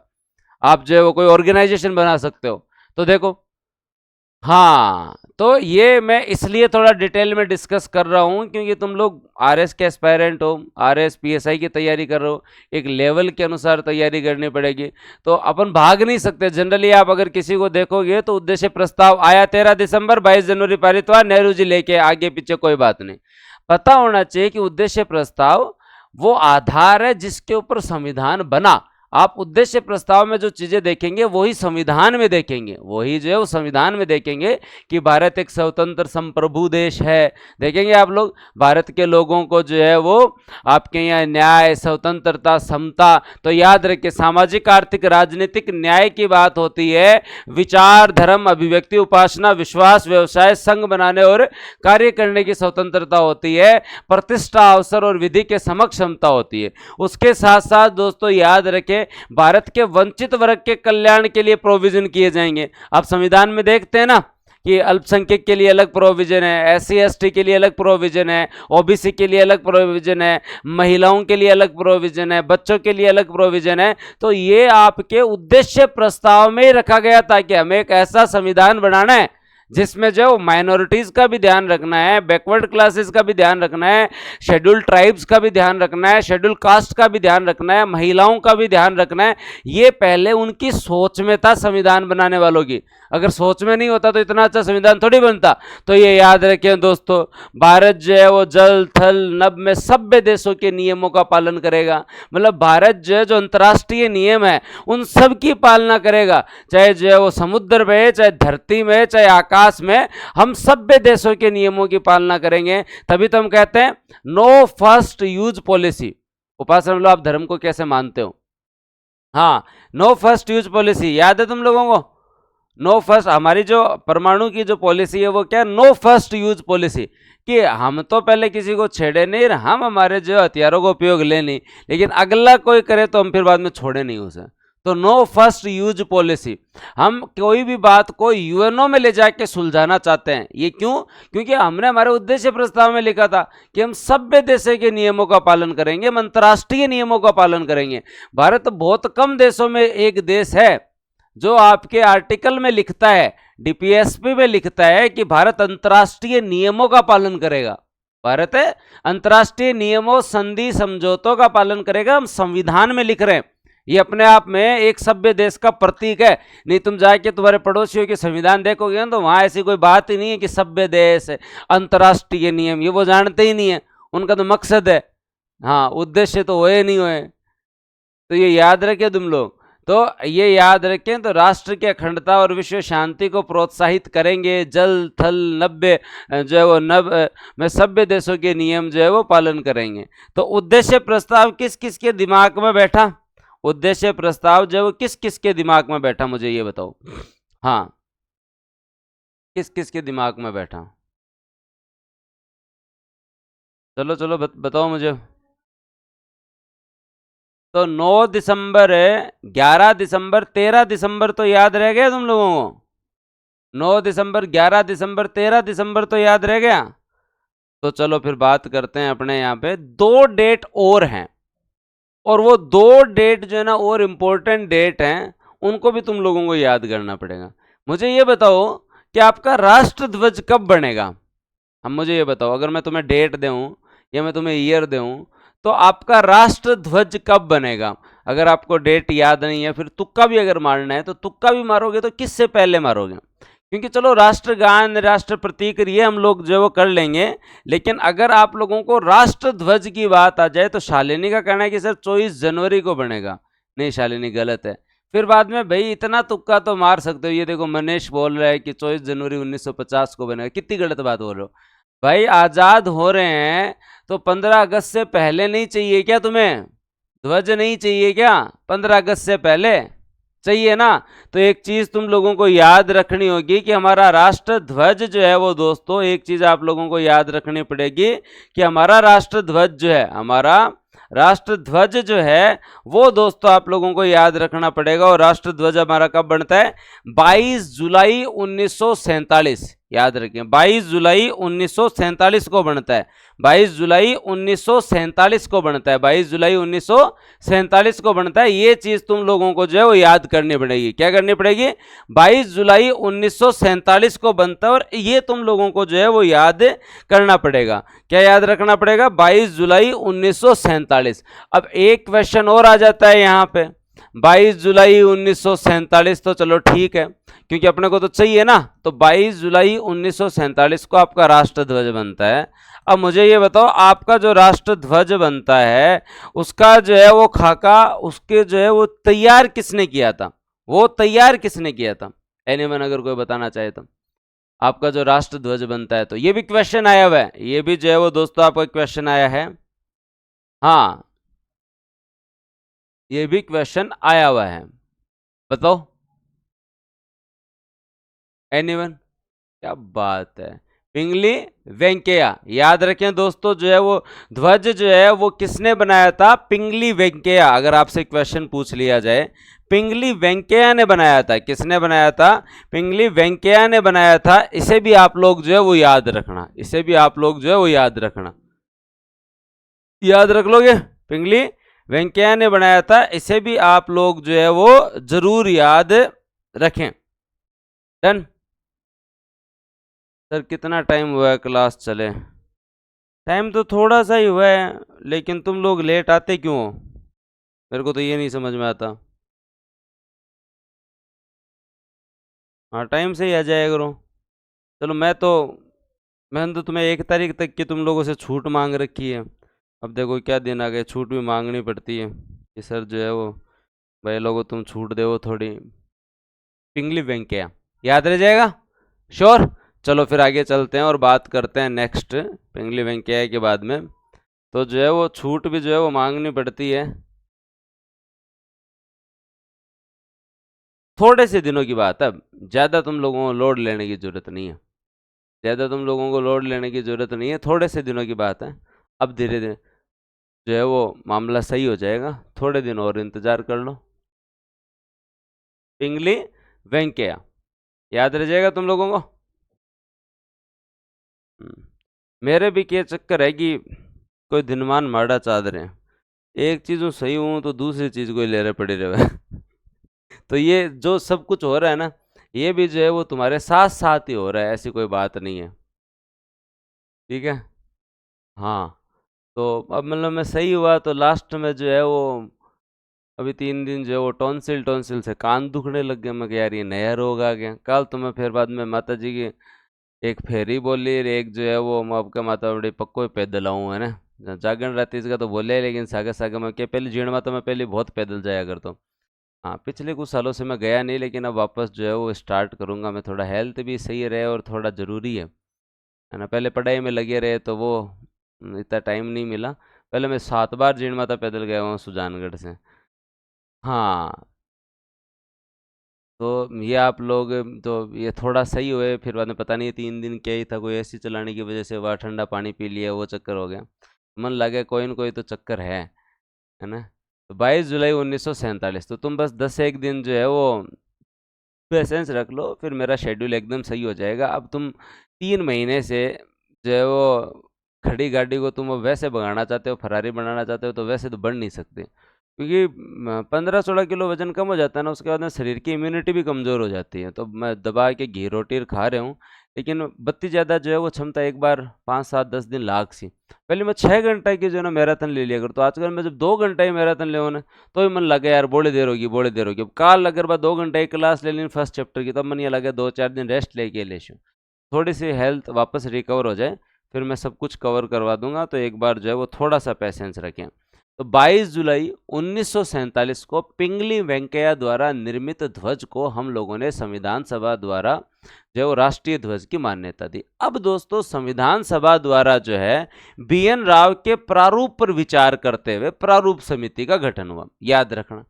आप जो है वो कोई ऑर्गेनाइजेशन बना सकते हो। तो देखो, हाँ, तो ये मैं इसलिए थोड़ा डिटेल में डिस्कस कर रहा हूँ क्योंकि तुम लोग आरएस के एस्पायरेंट हो, आरएस पीएसआई की तैयारी कर रहे हो, एक लेवल के अनुसार तैयारी करनी पड़ेगी। तो अपन भाग नहीं सकते। जनरली आप अगर किसी को देखोगे तो उद्देश्य प्रस्ताव आया 13 दिसंबर, 22 जनवरी पारित हुआ, नेहरू जी लेके आगे पीछे कोई बात नहीं। पता होना चाहिए कि उद्देश्य प्रस्ताव वो आधार है जिसके ऊपर संविधान बना। आप उद्देश्य प्रस्ताव में जो चीजें देखेंगे वही संविधान में देखेंगे, वही जो है वो संविधान में देखेंगे कि भारत एक स्वतंत्र संप्रभु देश है। देखेंगे आप लोग, भारत के लोगों को जो है वो आपके यहाँ न्याय, स्वतंत्रता, समता। तो याद रखिए, सामाजिक, आर्थिक, राजनीतिक न्याय की बात होती है, विचार, धर्म, अभिव्यक्ति, उपासना, विश्वास, व्यवसाय, संघ बनाने और कार्य करने की स्वतंत्रता होती है, प्रतिष्ठा, अवसर और विधि के समक्ष क्षमता होती है। उसके साथ साथ दोस्तों याद रखें, भारत के वंचित वर्ग के कल्याण के लिए प्रोविजन किए जाएंगे। आप संविधान में देखते हैं ना कि अल्पसंख्यक के लिए अलग प्रोविजन है, एससी एसटी के लिए अलग प्रोविजन है, ओबीसी के लिए अलग प्रोविजन है, महिलाओं के लिए अलग प्रोविजन है, बच्चों के लिए अलग प्रोविजन है। तो ये आपके उद्देश्य प्रस्ताव में ही रखा गया था कि हमें एक ऐसा संविधान बनाना है जिसमें जो माइनॉरिटीज का भी ध्यान रखना है, बैकवर्ड क्लासेस का भी ध्यान रखना है, शेड्यूल्ड ट्राइब्स का भी ध्यान रखना है, शेड्यूल्ड कास्ट का भी ध्यान रखना है, महिलाओं का भी ध्यान रखना है। ये पहले उनकी सोच में था संविधान बनाने वालों की। अगर सोच में नहीं होता तो इतना अच्छा संविधान थोड़ी बनता। तो ये याद रखें दोस्तों, भारत जो है वो जल, थल, नभ में सभ्य देशों के नियमों का पालन करेगा। मतलब भारत जो है, जो अंतर्राष्ट्रीय नियम है उन सब की पालना करेगा, चाहे जो है वो समुद्र में, चाहे धरती में, चाहे आकाश में, हम सभ्य देशों के नियमों की पालना करेंगे। तभी तो हम कहते हैं नो फर्स्ट यूज पॉलिसी। उपासना लो, आप धर्म को कैसे मानते हो? हाँ, नो फर्स्ट यूज पॉलिसी याद है तुम लोगों को? नो फर्स्ट, हमारी जो परमाणु की जो पॉलिसी है वो क्या है? नो फर्स्ट यूज पॉलिसी, कि हम तो पहले किसी को छेड़े नहीं, हम हमारे जो हथियारों का उपयोग ले नहीं, लेकिन अगला कोई करे तो हम फिर बाद में छोड़े नहीं उसे। तो नो फर्स्ट यूज पॉलिसी, हम कोई भी बात को यूएनओ में ले जाके सुलझाना चाहते हैं। ये क्यों? क्योंकि हमने हमारे उद्देश्य प्रस्ताव में लिखा था कि हम सभ्य देशों के नियमों का पालन करेंगे, हम अंतर्राष्ट्रीय नियमों का पालन करेंगे। भारत बहुत कम देशों में एक देश है जो आपके आर्टिकल में लिखता है, डीपीएसपी में लिखता है कि भारत अंतर्राष्ट्रीय नियमों का पालन करेगा। भारत है अंतर्राष्ट्रीय नियमों, संधि, समझौतों का पालन करेगा। हम संविधान में लिख रहे हैं, ये अपने आप में एक सभ्य देश का प्रतीक है। नहीं तुम जाके तुम्हारे पड़ोसियों के संविधान देखोगे ना तो वहां ऐसी कोई बात ही नहीं है कि सभ्य देश है, अंतर्राष्ट्रीय नियम, ये वो जानते ही नहीं है। उनका तो मकसद है, हाँ, उद्देश्य तो हुए नहीं हुए। तो ये याद रखे तुम लोग। तो ये याद रखें, तो राष्ट्र की अखंडता और विश्व शांति को प्रोत्साहित करेंगे, जल, थल, नभ जो है वो नभ में सभ्य देशों के नियम जो है वो पालन करेंगे। तो उद्देश्य प्रस्ताव किस किस के दिमाग में बैठा? उद्देश्य प्रस्ताव जो है वो किस किस के दिमाग में बैठा, मुझे ये बताओ। हाँ, किस किस के दिमाग में बैठा? चलो चलो बताओ मुझे। तो 9 दिसंबर, 11 दिसंबर, 13 दिसंबर तो याद रह गया तुम लोगों को? 9 दिसंबर, 11 दिसंबर, 13 दिसंबर तो याद रह गया। तो चलो फिर बात करते हैं अपने यहाँ पे, दो डेट और हैं, और वो दो डेट जो है ना और इम्पोर्टेंट डेट हैं, उनको भी तुम लोगों को याद करना पड़ेगा। मुझे ये बताओ कि आपका राष्ट्र ध्वज कब बनेगा? हम मुझे ये बताओ, अगर मैं तुम्हें डेट दूं या मैं तुम्हें ईयर दूं तो आपका राष्ट्र ध्वज कब बनेगा? अगर आपको डेट याद नहीं है, फिर तुक्का भी अगर मारना है तो तुक्का भी मारोगे तो किससे पहले मारोगे? क्योंकि चलो राष्ट्रगान, राष्ट्र प्रतीक, ये हम लोग जो वो कर लेंगे, लेकिन अगर आप लोगों को राष्ट्र ध्वज की बात आ जाए तो शालिनी का कहना है कि सर 24 जनवरी को बनेगा। नहीं शालिनी, गलत है। फिर बाद में भाई इतना तुक्का तो मार सकते हो, ये देखो मनीष बोल रहा है कि 24 जनवरी 1950 को बनेगा। कितनी गलत बात बोल रहे हो भाई, आज़ाद हो रहे हैं तो 15 अगस्त से पहले नहीं चाहिए क्या तुम्हें? ध्वज नहीं चाहिए क्या 15 अगस्त से पहले? चाहिए ना। तो एक चीज तुम लोगों को याद रखनी होगी कि हमारा राष्ट्र ध्वज जो है वो, दोस्तों एक चीज आप लोगों को याद रखनी पड़ेगी कि हमारा राष्ट्र ध्वज जो है, हमारा राष्ट्र ध्वज जो है वो दोस्तों आप लोगों को याद रखना पड़ेगा। और राष्ट्र ध्वज हमारा कब बनता है? 22 जुलाई 1947। याद रखें 22 जुलाई 1947 को बनता है। 22 जुलाई 1947 को बनता है। 22 जुलाई 1947 को बनता है। ये चीज तुम लोगों को जो है वो याद करनी पड़ेगी। क्या करनी पड़ेगी? 22 जुलाई 1947 को बनता है और ये तुम लोगों को जो है वो याद करना पड़ेगा। क्या याद रखना पड़ेगा? 22 जुलाई 1947। अब एक क्वेश्चन और आ जाता है यहाँ पे, 22 जुलाई 1947 तो चलो ठीक है, क्योंकि अपने को तो चाहिए ना, तो 22 जुलाई 1947 को आपका राष्ट्र ध्वज बनता है। अब मुझे ये बताओ, आपका जो राष्ट्र ध्वज बनता है उसका जो है वो खाका, उसके जो है वो तैयार किसने किया था? वो तैयार किसने किया था? एनीवन अगर कोई बताना चाहे तो। आपका जो राष्ट्र ध्वज बनता है, तो ये भी क्वेश्चन आया हुआ है, ये भी जो है वो दोस्तों आपका क्वेश्चन आया है। हाँ, ये भी क्वेश्चन आया हुआ है, बताओ एनीवन। क्या बात है, पिंगली वेंकैया। याद रखें दोस्तों, जो है वो ध्वज जो है वो किसने बनाया था? पिंगली वेंकैया। अगर आपसे क्वेश्चन पूछ लिया जाए, पिंगली वेंकैया ने बनाया था। किसने बनाया था? पिंगली वेंकैया ने बनाया था। इसे भी आप लोग जो है वो याद रखना, इसे भी आप लोग जो है वो याद रखना, याद रख लोगे? पिंगली वेंकैया ने बनाया था, इसे भी आप लोग जो है वो जरूर याद रखें। डन। सर कितना टाइम हुआ है क्लास चले? टाइम तो थोड़ा सा ही हुआ है, लेकिन तुम लोग लेट आते क्यों हो? मेरे को तो ये नहीं समझ में आता। हाँ, टाइम से ही आ जाया करो। चलो, मैंने तो तुम्हें 1 तारीख तक की तुम लोगों से छूट मांग रखी है। अब देखो क्या दिन आ गए, छूट भी मांगनी पड़ती है कि सर जो है वो, भाई लोगों तुम छूट दो थोड़ी। पिंगली वेंकैया याद रह जाएगा, श्योर। चलो फिर आगे चलते हैं और बात करते हैं नेक्स्ट पिंगली वेंकैया के बाद में। तो जो है वो छूट भी जो है वो मांगनी पड़ती है। थोड़े से दिनों की बात है, ज़्यादा तुम लोगों को लोड लेने की ज़रूरत नहीं है। ज़्यादा तुम लोगों को लोड लेने की ज़रूरत नहीं है, थोड़े से दिनों की बात है। अब धीरे धीरे जो है वो मामला सही हो जाएगा, थोड़े दिन और इंतज़ार कर लो। पिंगली वेंकैया याद रह जाएगा तुम लोगों को। मेरे भी क्या चक्कर है कि कोई दिनमान माड़ा चादर है, एक चीज़ सही हूँ तो दूसरी चीज़ को ही ले रहे पड़े रहे। तो ये जो सब कुछ हो रहा है ना, ये भी जो है वो तुम्हारे साथ साथ ही हो रहा है, ऐसी कोई बात नहीं है। ठीक है, हाँ। तो अब मतलब मैं सही हुआ तो लास्ट में जो है वो अभी 3 दिन जो है वो टॉन्सिल टॉन्सिल से कान दुखने लग गए। मैं यार ये नया रोग आ गया। कल तो मैं फिर बाद में माता जी की एक फेरी बोली, और एक जो है वो मैं आपका माता बड़ी पक्को पैदल आऊँ, है ना। जागरण रात इसका तो बोले, लेकिन सागे सागे में क्या पहले जीण माता में पहले बहुत पैदल जाया करता हूँ। हाँ, पिछले कुछ सालों से मैं गया नहीं, लेकिन अब वापस जो है वो स्टार्ट करूँगा मैं। थोड़ा हेल्थ भी सही रहे और थोड़ा ज़रूरी है ना। पहले पढ़ाई में लगे रहे तो वो इतना टाइम नहीं मिला। पहले मैं 7 बार जीण माता पैदल गया हूँ सुजानगढ़ से। हाँ, तो ये आप लोग, तो ये थोड़ा सही हुए, फिर बाद में पता नहीं 3 दिन क्या ही था, कोई ऐसी चलाने की वजह से वह ठंडा पानी पी लिया, वो चक्कर हो गया। मन लगे कोई न कोई तो चक्कर है ना। तो 22 जुलाई 1947, तो तुम बस 10 एक दिन जो है वो पेशेंस रख लो, फिर मेरा शेड्यूल एकदम सही हो जाएगा। अब तुम 3 महीने से जो है वो खड़ी गाड़ी को तुम अब वैसे भगाना चाहते हो, फरारी बनाना चाहते हो, तो वैसे तो बढ़ नहीं सकते, क्योंकि 15-16 किलो वजन कम हो जाता है ना, उसके बाद में शरीर की इम्यूनिटी भी कमज़ोर हो जाती है। तो मैं दबा के घी रोटी खा रहा हूँ, लेकिन बत्ती ज़्यादा जो है वो क्षमता एक बार 5-7-10 दिन लाख सी। पहले मैं 6 घंटे की जो है ना मैराथन ले लिया कर, तो आजकल मैं जब 2 घंटे की मैराथन ले ना, तो भी मन लगे यार बड़ी देर होगी, बड़ी देर होगी। अब काल अगर मैं 2 घंटे की क्लास ले ली फर्स्ट चैप्टर की, तब मन ये लगे 2-4 दिन रेस्ट लेके ले शूँ, थोड़ी सी हेल्थ वापस रिकवर हो जाए, फिर मैं सब कुछ कवर करवा दूंगा। तो एक बार जो है वो थोड़ा सा पेशेंस रखें। तो 22 जुलाई 1947 को पिंगली वेंकैया द्वारा निर्मित ध्वज को हम लोगों ने संविधान सभा द्वारा जो है वो राष्ट्रीय ध्वज की मान्यता दी। अब दोस्तों संविधान सभा द्वारा जो है BN राव के प्रारूप पर विचार करते हुए प्रारूप समिति का गठन हुआ, याद रखना।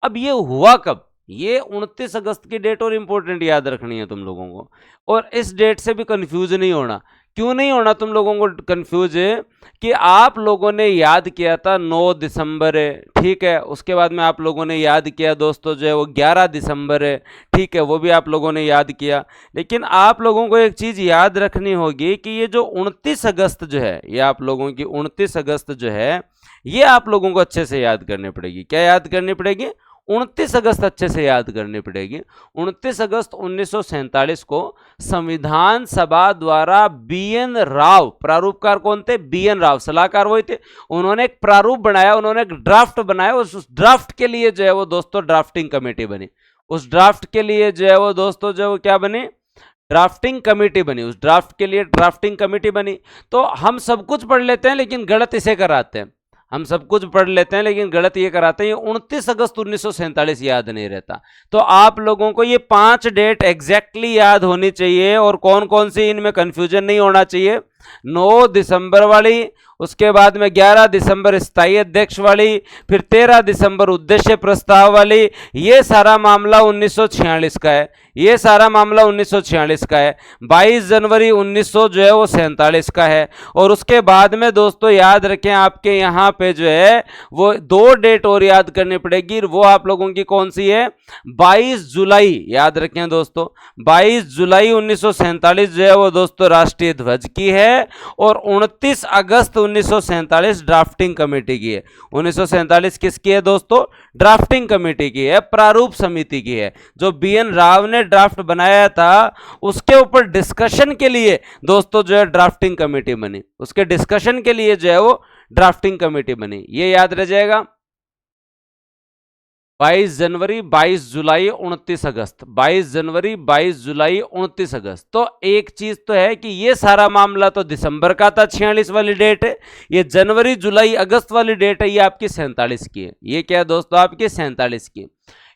अब ये हुआ कब? ये 29 अगस्त की डेट और इंपॉर्टेंट याद रखनी है तुम लोगों को, और इस डेट से भी कंफ्यूज नहीं होना क्यों नहीं होना तुम लोगों को कंफ्यूज है कि आप लोगों ने याद किया था 9 दिसंबर है, ठीक है, उसके बाद में आप लोगों ने याद किया दोस्तों जो है वो 11 दिसंबर है, ठीक है, वो भी आप लोगों ने याद किया। लेकिन आप लोगों को एक चीज़ याद रखनी होगी कि ये जो 29 अगस्त जो है, ये आप लोगों की 29 अगस्त जो है, ये आप लोगों को अच्छे से याद करनी पड़ेगी। क्या याद करनी पड़ेगी? 29 अगस्त अच्छे से याद करनी पड़ेगी। 29 अगस्त 1947 को संविधान सभा द्वारा बीएन राव, प्रारूपकार कौन थे? बीएन राव, सलाहकार वही थे, उन्होंने एक प्रारूप बनाया, उन्होंने एक ड्राफ्ट बनाया। उस ड्राफ्ट के लिए जो है वो दोस्तों ड्राफ्टिंग कमेटी बनी। उस ड्राफ्ट के लिए जो है वो दोस्तों जो है वो क्या बनी? ड्राफ्टिंग कमेटी बनी। उस ड्राफ्ट के लिए ड्राफ्टिंग कमेटी बनी। तो हम सब कुछ पढ़ लेते हैं लेकिन गलत इसे कराते हैं। हम सब कुछ पढ़ लेते हैं लेकिन गलत ये कराते हैं। ये 29 अगस्त 1947 याद नहीं रहता। तो आप लोगों को ये 5 डेट एग्जैक्टली याद होनी चाहिए। और कौन कौन सी, इनमें कंफ्यूजन नहीं होना चाहिए। 9 दिसंबर वाली, उसके बाद में 11 दिसंबर स्थायी अध्यक्ष वाली, फिर 13 दिसंबर उद्देश्य प्रस्ताव वाली, ये सारा मामला 1946 का है। ये सारा मामला 1946 का है। 22 जनवरी 1900 जो है वो 47 का है। और उसके बाद में दोस्तों याद रखें, आपके यहाँ पे जो है वो 2 डेट और याद करनी पड़ेगी। वो आप लोगों की कौन सी है? 22 जुलाई, याद रखें दोस्तों, 22 जुलाई 1947 जो है वो दोस्तों राष्ट्रीय ध्वज की है। और 29 अगस्त 1947 ड्राफ्टिंग कमेटी की है। 1947 किसकी है दोस्तों? ड्राफ्टिंग कमेटी की है, प्रारूप समिति की है। जो बीएन राव ने ड्राफ्ट बनाया था उसके ऊपर डिस्कशन के लिए दोस्तों जो है ड्राफ्टिंग कमेटी बनी। उसके डिस्कशन के लिए जो है वो ड्राफ्टिंग कमेटी बनी। ये याद रह जाएगा। 22 जनवरी, 22 जुलाई, 29 अगस्त, 22 जनवरी, 22 जुलाई, 29 अगस्त। तो एक चीज तो है कि ये सारा मामला तो दिसंबर का था, 46 वाली डेट है। ये जनवरी, जुलाई, अगस्त वाली डेट है, ये आपकी 47 की है। ये क्या है दोस्तों? आपकी 47 की।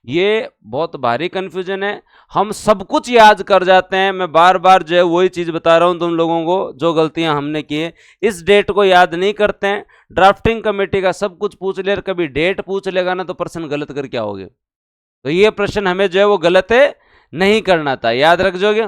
ये बहुत भारी कंफ्यूजन है। हम सब कुछ याद कर जाते हैं। मैं बार बार जो है वही चीज़ बता रहा हूँ तुम लोगों को, जो गलतियां हमने की है। इस डेट को याद नहीं करते हैं। ड्राफ्टिंग कमेटी का सब कुछ पूछ ले, कभी डेट पूछ लेगा ना तो प्रश्न गलत कर क्या होगे। तो ये प्रश्न हमें जो है वो गलत है नहीं करना था, याद रख जोगे।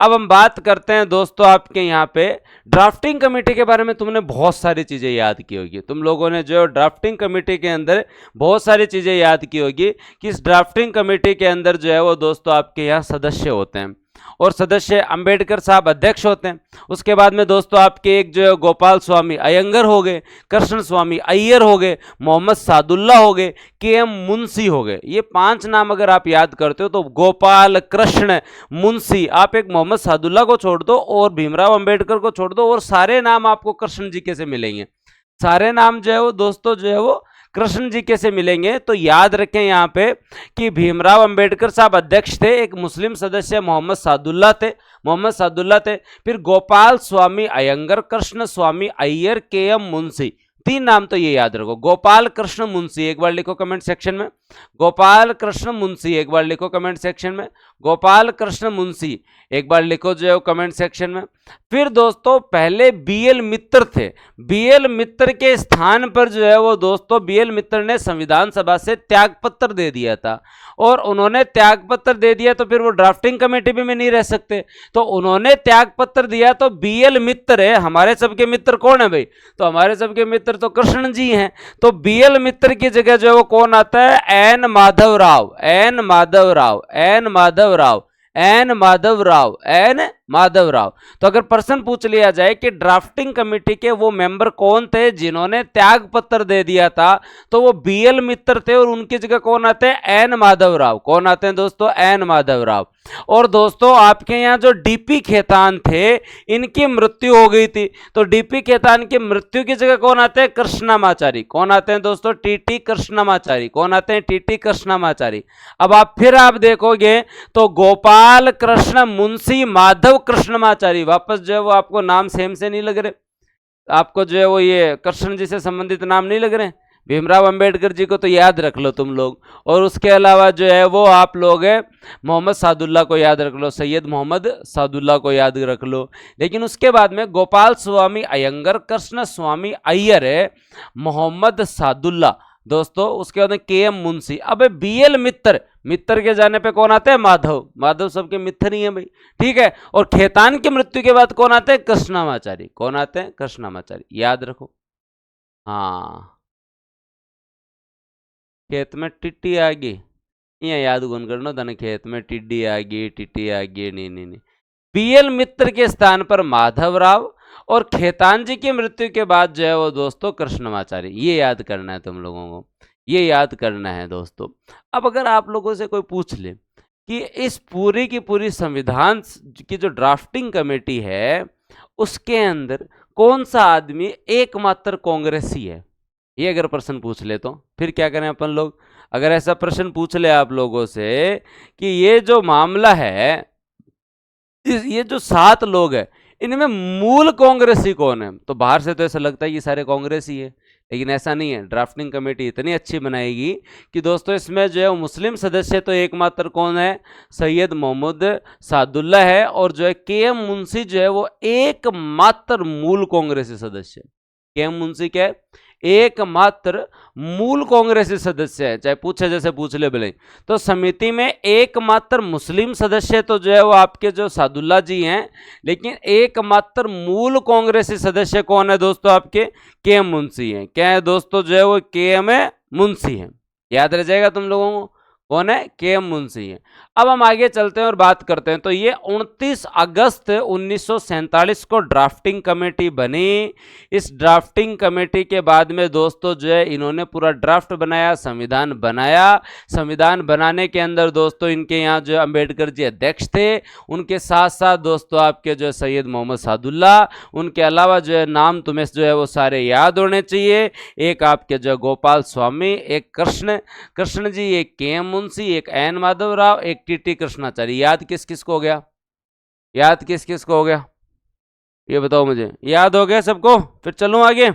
अब हम बात करते हैं दोस्तों आपके यहाँ पे ड्राफ्टिंग कमेटी के बारे में। तुमने बहुत सारी चीज़ें याद की होगी। तुम लोगों ने जो ड्राफ्टिंग कमेटी के अंदर बहुत सारी चीज़ें याद की होगी कि इस ड्राफ्टिंग कमेटी के अंदर जो है वो दोस्तों आपके यहाँ सदस्य होते हैं। और सदस्य अंबेडकर साहब अध्यक्ष होते हैं। उसके बाद में दोस्तों आपके एक जो है गोपाल स्वामी अयंगर हो गए, कृष्ण स्वामी अय्यर हो गए, मोहम्मद सादुल्ला हो गए, के.एम. मुंशी हो गए। ये 5 नाम अगर आप याद करते हो तो गोपाल, कृष्ण, मुंशी, आप एक मोहम्मद सादुल्ला को छोड़ दो और भीमराव अंबेडकर को छोड़ दो और सारे नाम आपको कृष्ण जी के से मिलेंगे। सारे नाम जो है वो दोस्तों जो है वो कृष्ण जी के से मिलेंगे। तो याद रखें यहाँ पे कि भीमराव अंबेडकर साहब अध्यक्ष थे, एक मुस्लिम सदस्य मोहम्मद सादुल्ला थे, फिर गोपाल स्वामी अयंगर, कृष्ण स्वामी अय्यर, के.एम. मुंशी। 3 नाम तो ये याद रखो। गोपाल कृष्ण मुंशी, एक बार लिखो कमेंट सेक्शन में। गोपाल कृष्ण मुंशी एक बार लिखो कमेंट सेक्शन में। गोपाल कृष्ण मुंशी एक बार लिखो जो है कमेंट सेक्शन में। फिर दोस्तों पहले बीएल मित्र थे। बीएल मित्र के स्थान पर जो है वो दोस्तों बीएल मित्र ने संविधान सभा से त्यागपत्र दे दिया था। और उन्होंने त्यागपत्र दे दिया तो फिर वो ड्राफ्टिंग कमेटी में नहीं रह सकते। तो उन्होंने त्यागपत्र दिया तो बीएल मित्र है। हमारे सबके मित्र कौन है भाई? तो हमारे सबके मित्र तो कृष्ण जी हैं। तो बीएल मित्र की जगह जो है वो कौन आता है? एन माधव राव। तो अगर प्रश्न पूछ लिया जाए कि ड्राफ्टिंग कमेटी के वो मेंबर कौन थे जिन्होंने त्याग पत्र दे दिया था, तो वो बीएल मित्र थे और उनकी जगह कौन आते हैं? एन माधव राव। कौन आते हैं दोस्तों? एन माधव राव। और दोस्तों आपके यहाँ जो डीपी खेतान थे इनकी मृत्यु हो गई थी, तो डीपी खेतान की मृत्यु की जगह कौन आते हैं? कृष्णमाचारी। कौन आते हैं दोस्तों? टीटी कृष्णमाचारी। कौन आते हैं? टीटी कृष्णमाचारी। अब आप देखोगे तो गोपाल कृष्ण मुंशी माधव कृष्णमाचारी, वापस जो है वो आपको नाम सेम से नहीं लग रहे, आपको जो है वो ये कृष्ण जी से संबंधित नाम नहीं लग रहे। भीमराव अंबेडकर जी को तो याद रख लो तुम लोग, और उसके अलावा जो है वो आप लोग मोहम्मद सादुल्ला को याद रख लो, सैयद मोहम्मद सादुल्ला को याद रख लो। लेकिन उसके बाद में गोपाल स्वामी अयंगर, कृष्ण स्वामी अय्यर है, मोहम्मद सादुल्ला दोस्तों, उसके बाद के.एम. मुंशी। अब बीएल मित्र, मित्र के जाने पे कौन आते हैं? माधव। माधव सबके मित्र ही हैं भाई, ठीक है। और खेतान की मृत्यु के बाद कौन आते हैं? कृष्णामाचारी। कौन आते हैं? कृष्णामाचारी, याद रखो। हाँ, खेत में टिट्टी आ गई, यहाँ याद गुण करना धन, खेत में टिड्डी आ गई, टिट्टी आ गई, नहीं नहीं नहीं। बीएल मित्र के स्थान पर माधवराव, और खेतान जी की मृत्यु के बाद जो है वो दोस्तों कृष्णमाचारी। ये याद करना है तुम लोगों को, ये याद करना है दोस्तों। अब अगर आप लोगों से कोई पूछ ले कि इस पूरी की पूरी संविधान की जो ड्राफ्टिंग कमेटी है उसके अंदर कौन सा आदमी एकमात्र कांग्रेसी है, ये अगर प्रश्न पूछ ले तो फिर क्या करें अपन लोग? अगर ऐसा प्रश्न पूछ ले आप लोगों से कि ये जो मामला है, ये जो 7 लोग हैं इनमें मूल कांग्रेसी कौन है, तो बाहर से तो ऐसा लगता है ये सारे कांग्रेसी है, लेकिन ऐसा नहीं है। ड्राफ्टिंग कमेटी इतनी अच्छी बनाएगी कि दोस्तों इसमें जो है मुस्लिम सदस्य तो एकमात्र कौन है? सैयद मोहम्मद सादुल्ला है, और जो है के.एम. मुंशी जो है वो एकमात्र मूल कांग्रेसी सदस्य है। के.एम. मुंशी क्या है? एकमात्र मूल कांग्रेसी सदस्य है, चाहे पूछे जैसे पूछ ले भले। तो समिति में एकमात्र मुस्लिम सदस्य तो जो है वो आपके जो सादुल्ला जी हैं, लेकिन एकमात्र मूल कांग्रेसी सदस्य कौन है दोस्तों? आपके के.एम. मुंशी हैं। क्या है दोस्तों? जो है वो के.एम. मुंशी हैं, याद रह जाएगा तुम लोगों को, कौन है? के.एम. मुंशी है। अब हम आगे चलते हैं और बात करते हैं। तो ये 29 अगस्त 1947 को ड्राफ्टिंग कमेटी बनी। इस ड्राफ्टिंग कमेटी के बाद में दोस्तों जो है इन्होंने पूरा ड्राफ्ट बनाया, संविधान बनाया। संविधान बनाने के अंदर दोस्तों इनके यहाँ जो अंबेडकर जी अध्यक्ष थे, उनके साथ साथ दोस्तों आपके जो सैयद मोहम्मद सादुल्ला, उनके अलावा जो है नाम तुम्हें जो है वो सारे याद होने चाहिए। एक आपके जो गोपाल स्वामी, एक कृष्ण जी, एक के.एम. मुंशी, एक एन माधवराव, एक टी.टी. कृष्णाचारी। याद किस किस को हो गया? याद किस किस को हो गया? ये बताओ मुझे, याद हो गया सबको? फिर चलूं आगे।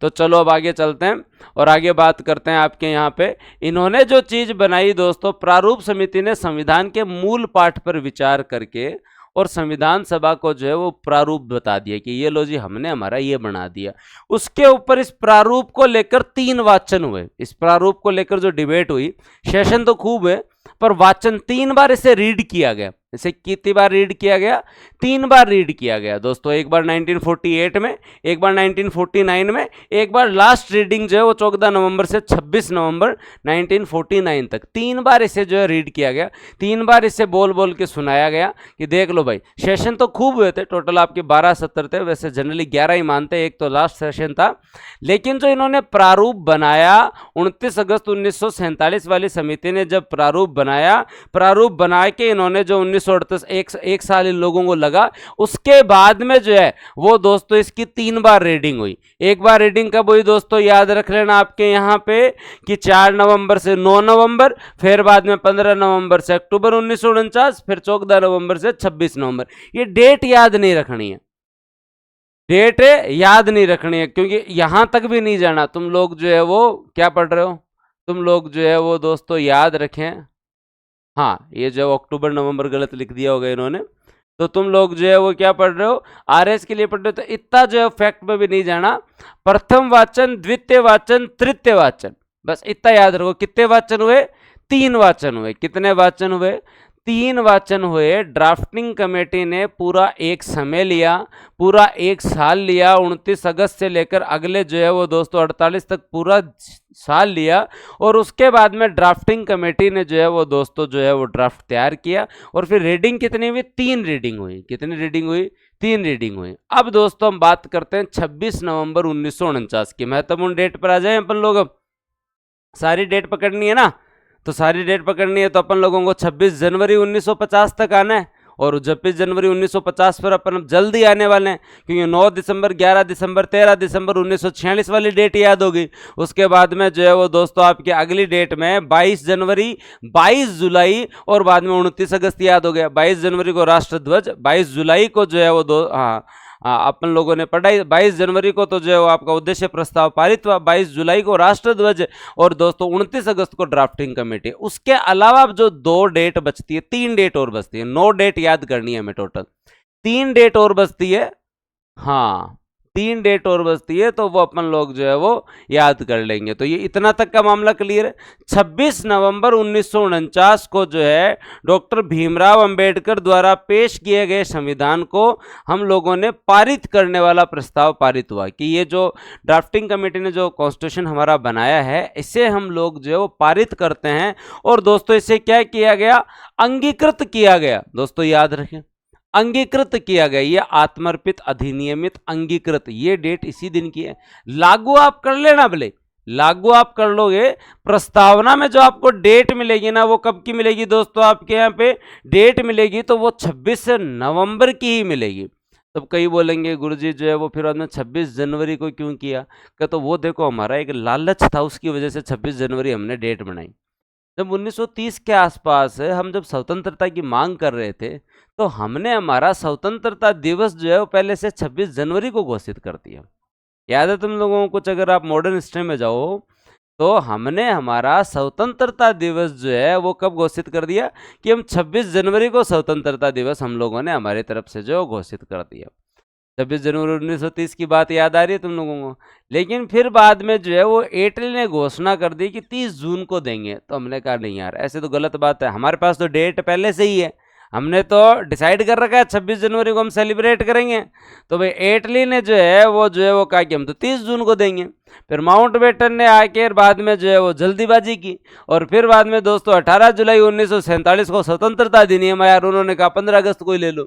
तो चलो अब आगे चलते हैं और आगे बात करते हैं। आपके यहाँ पे इन्होंने जो चीज बनाई दोस्तों, प्रारूप समिति ने संविधान के मूल पाठ पर विचार करके और संविधान सभा को जो है वो प्रारूप बता दिया कि ये लो जी हमने हमारा ये बना दिया। उसके ऊपर इस प्रारूप को लेकर 3 वाचन हुए। इस प्रारूप को लेकर जो डिबेट हुई, सेशन तो खूब है पर वाचन 3 बार इसे रीड किया गया। इसे कितनी बार रीड किया गया? 3 बार रीड किया गया दोस्तों। एक बार 1948 में, एक बार 1949 में, एक बार लास्ट रीडिंग जो है वो 14 नवंबर से 26 नवंबर 1949 तक 3 बार इसे जो है रीड किया गया। 3 बार इसे बोल बोल के सुनाया गया कि देख लो भाई। सेशन तो खूब हुए थे, टोटल आपके 12 सत्र थे, वैसे जनरली 11 ही मानते, एक तो लास्ट सेशन था। लेकिन जो इन्होंने प्रारूप बनाया 29 अगस्त 1947 वाली समिति ने जब प्रारूप बनाया, प्रारूप बना के इन्होंने जो 1938 एक साल इन लोगों को लगा, उसके बाद में जो है वो दोस्तों इसकी 3 बार रीडिंग हुई। एक बार रीडिंग कब हुई दोस्तों? याद रख लेना आपके यहाँ पे कि 4 नवंबर से 9 नवंबर, फिर बाद में 15 नवंबर से अक्टूबर 1949, फिर 14 नवंबर से 26 नवंबर। ये डेट याद नहीं रखनी है, डेट याद नहीं रखनी है, क्योंकि यहां तक भी नहीं जाना। तुम लोग जो है वो क्या पढ़ रहे हो? तुम लोग जो है वो दोस्तों याद रखें। हाँ, ये जो अक्टूबर नवंबर गलत लिख दिया होगा इन्होंने, तो तुम लोग जो है वो क्या पढ़ रहे हो? आरएस के लिए पढ़ रहे हो। तो इतना जो है फैक्ट में भी नहीं जाना। प्रथम वाचन, द्वितीय वाचन, तृतीय वाचन, बस इतना याद रखो। कितने वाचन हुए? 3 वाचन हुए। कितने वाचन हुए? 3 वाचन हुए। ड्राफ्टिंग कमेटी ने पूरा एक समय लिया, पूरा 1 साल लिया। 29 अगस्त से लेकर अगले जो है वो दोस्तों 48 तक पूरा साल लिया। और उसके बाद में ड्राफ्टिंग कमेटी ने जो है वो दोस्तों जो है वो ड्राफ्ट तैयार किया। और फिर रीडिंग कितनी हुई? 3 रीडिंग हुई। कितनी रीडिंग हुई? 3 रीडिंग हुई। अब दोस्तों हम बात करते हैं 26 नवंबर 1949 की। महत्वपूर्ण डेट पर आ जाए अपन लोग। अब सारी डेट पकड़नी है ना, तो सारी डेट पकड़नी है तो अपन लोगों को 26 जनवरी 1950 तक आना है। और 26 जनवरी 1950 पर अपन जल्दी आने वाले हैं, क्योंकि 9 दिसंबर, 11 दिसंबर, 13 दिसंबर 1946 वाली डेट याद होगी। उसके बाद में जो है वो दोस्तों आपकी अगली डेट में 22 जनवरी, 22 जुलाई और बाद में 29 अगस्त याद हो गया। 22 जनवरी को राष्ट्र ध्वज, 22 जुलाई को जो है वो अपन लोगों ने पढ़ाई। 22 जनवरी को तो जो है वो आपका उद्देश्य प्रस्ताव पारित हुआ, 22 जुलाई को राष्ट्र ध्वज, और दोस्तों 29 अगस्त को ड्राफ्टिंग कमेटी। उसके अलावा अब जो 2 डेट बचती है, 3 डेट और बचती है। 9 डेट याद करनी है हमें टोटल, 3 डेट और बचती है। हाँ, 3 डेट और बचती है, तो वो अपन लोग जो है वो याद कर लेंगे। तो ये इतना तक का मामला क्लियर है। 26 नवंबर 1949 को जो है डॉक्टर भीमराव अंबेडकर द्वारा पेश किए गए संविधान को हम लोगों ने पारित करने वाला प्रस्ताव पारित हुआ कि ये जो ड्राफ्टिंग कमेटी ने जो कॉन्स्टिट्यूशन हमारा बनाया है, इसे हम लोग जो है वो पारित करते हैं। और दोस्तों इसे क्या किया गया, अंगीकृत किया गया। दोस्तों याद रखें, अंगीकृत किया गया, ये आत्मर्पित अधिनियमित अंगीकृत, ये डेट इसी दिन की है। लागू आप कर लेना, भले लागू आप कर लोगे, प्रस्तावना में जो आपको डेट मिलेगी ना, वो कब की मिलेगी दोस्तों, आपके यहाँ पे डेट मिलेगी तो वो 26 नवंबर की ही मिलेगी। तब कई बोलेंगे गुरुजी जो है वो फिर बाद में 26 जनवरी को क्यों किया, क्या तो वो देखो हमारा एक लालच था, उसकी वजह से 26 जनवरी हमने डेट बनाई। जब 1930 के आसपास हम जब स्वतंत्रता की मांग कर रहे थे, तो हमने हमारा स्वतंत्रता दिवस जो है वो पहले से 26 जनवरी को घोषित कर दिया। याद है तुम लोगों को कुछ? अगर आप मॉडर्न हिस्ट्री में जाओ तो हमने हमारा स्वतंत्रता दिवस जो है वो कब घोषित कर दिया कि हम 26 जनवरी को स्वतंत्रता दिवस हम लोगों ने हमारी तरफ से जो घोषित कर दिया। 26 जनवरी 1930 की बात याद आ रही है तुम लोगों को? लेकिन फिर बाद में जो है वो एयरटेल ने घोषणा कर दी कि 30 जून को देंगे। तो हमने कहा नहीं यार, ऐसे तो गलत बात है, हमारे पास तो डेट पहले से ही है, हमने तो डिसाइड कर रखा है 26 जनवरी को हम सेलिब्रेट करेंगे। तो भाई एयरटेल ने जो है वो कहा कि हम तो 30 जून को देंगे। फिर माउंटबेटन ने आके बाद में जो है वो जल्दीबाजी की, और फिर बाद में दोस्तों 18 जुलाई 1947 को स्वतंत्रता अधिनियम आया, उन्होंने कहा 15 अगस्त को ही ले लो।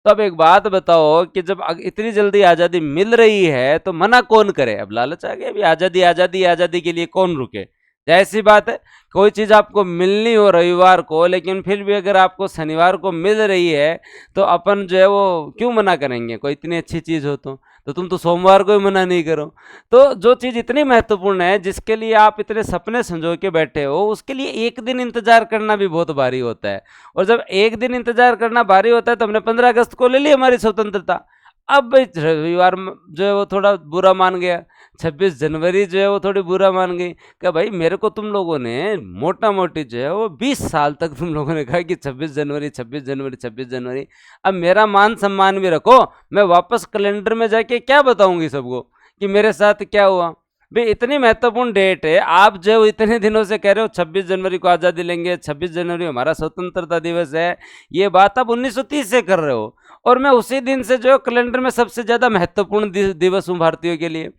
तो अब एक बात बताओ कि जब इतनी जल्दी आज़ादी मिल रही है तो मना कौन करे? अब लालच आ गया, अभी आज़ादी आज़ादी आज़ादी के लिए कौन रुके? जाहिर सी बात है, कोई चीज़ आपको मिलनी हो रविवार को, लेकिन फिर भी अगर आपको शनिवार को मिल रही है तो अपन जो है वो क्यों मना करेंगे? कोई इतनी अच्छी चीज़ हो तो तुम तो सोमवार को ही मना नहीं करो। तो जो चीज़ इतनी महत्वपूर्ण है, जिसके लिए आप इतने सपने संजो के बैठे हो, उसके लिए एक दिन इंतजार करना भी बहुत भारी होता है। और जब एक दिन इंतजार करना भारी होता है तो हमने 15 अगस्त को ले ली हमारी स्वतंत्रता। अब भाई रविवार जो है वो थोड़ा बुरा मान गया, 26 जनवरी जो है वो थोड़ी बुरा मान गई। क्या भाई, मेरे को तुम लोगों ने मोटा मोटी जो है वो 20 साल तक तुम लोगों ने कहा कि 26 जनवरी 26 जनवरी 26 जनवरी। अब मेरा मान सम्मान भी रखो, मैं वापस कैलेंडर में जाके क्या बताऊंगी सबको कि मेरे साथ क्या हुआ? भाई इतनी महत्वपूर्ण डेट है, आप जो इतने दिनों से कह रहे हो 26 जनवरी को आज़ादी लेंगे, 26 जनवरी हमारा स्वतंत्रता दिवस है, ये बात आप 1930 से कर रहे हो, और मैं उसी दिन से जो कैलेंडर में सबसे ज़्यादा महत्वपूर्ण दिवस हूँ भारतीयों के लिए।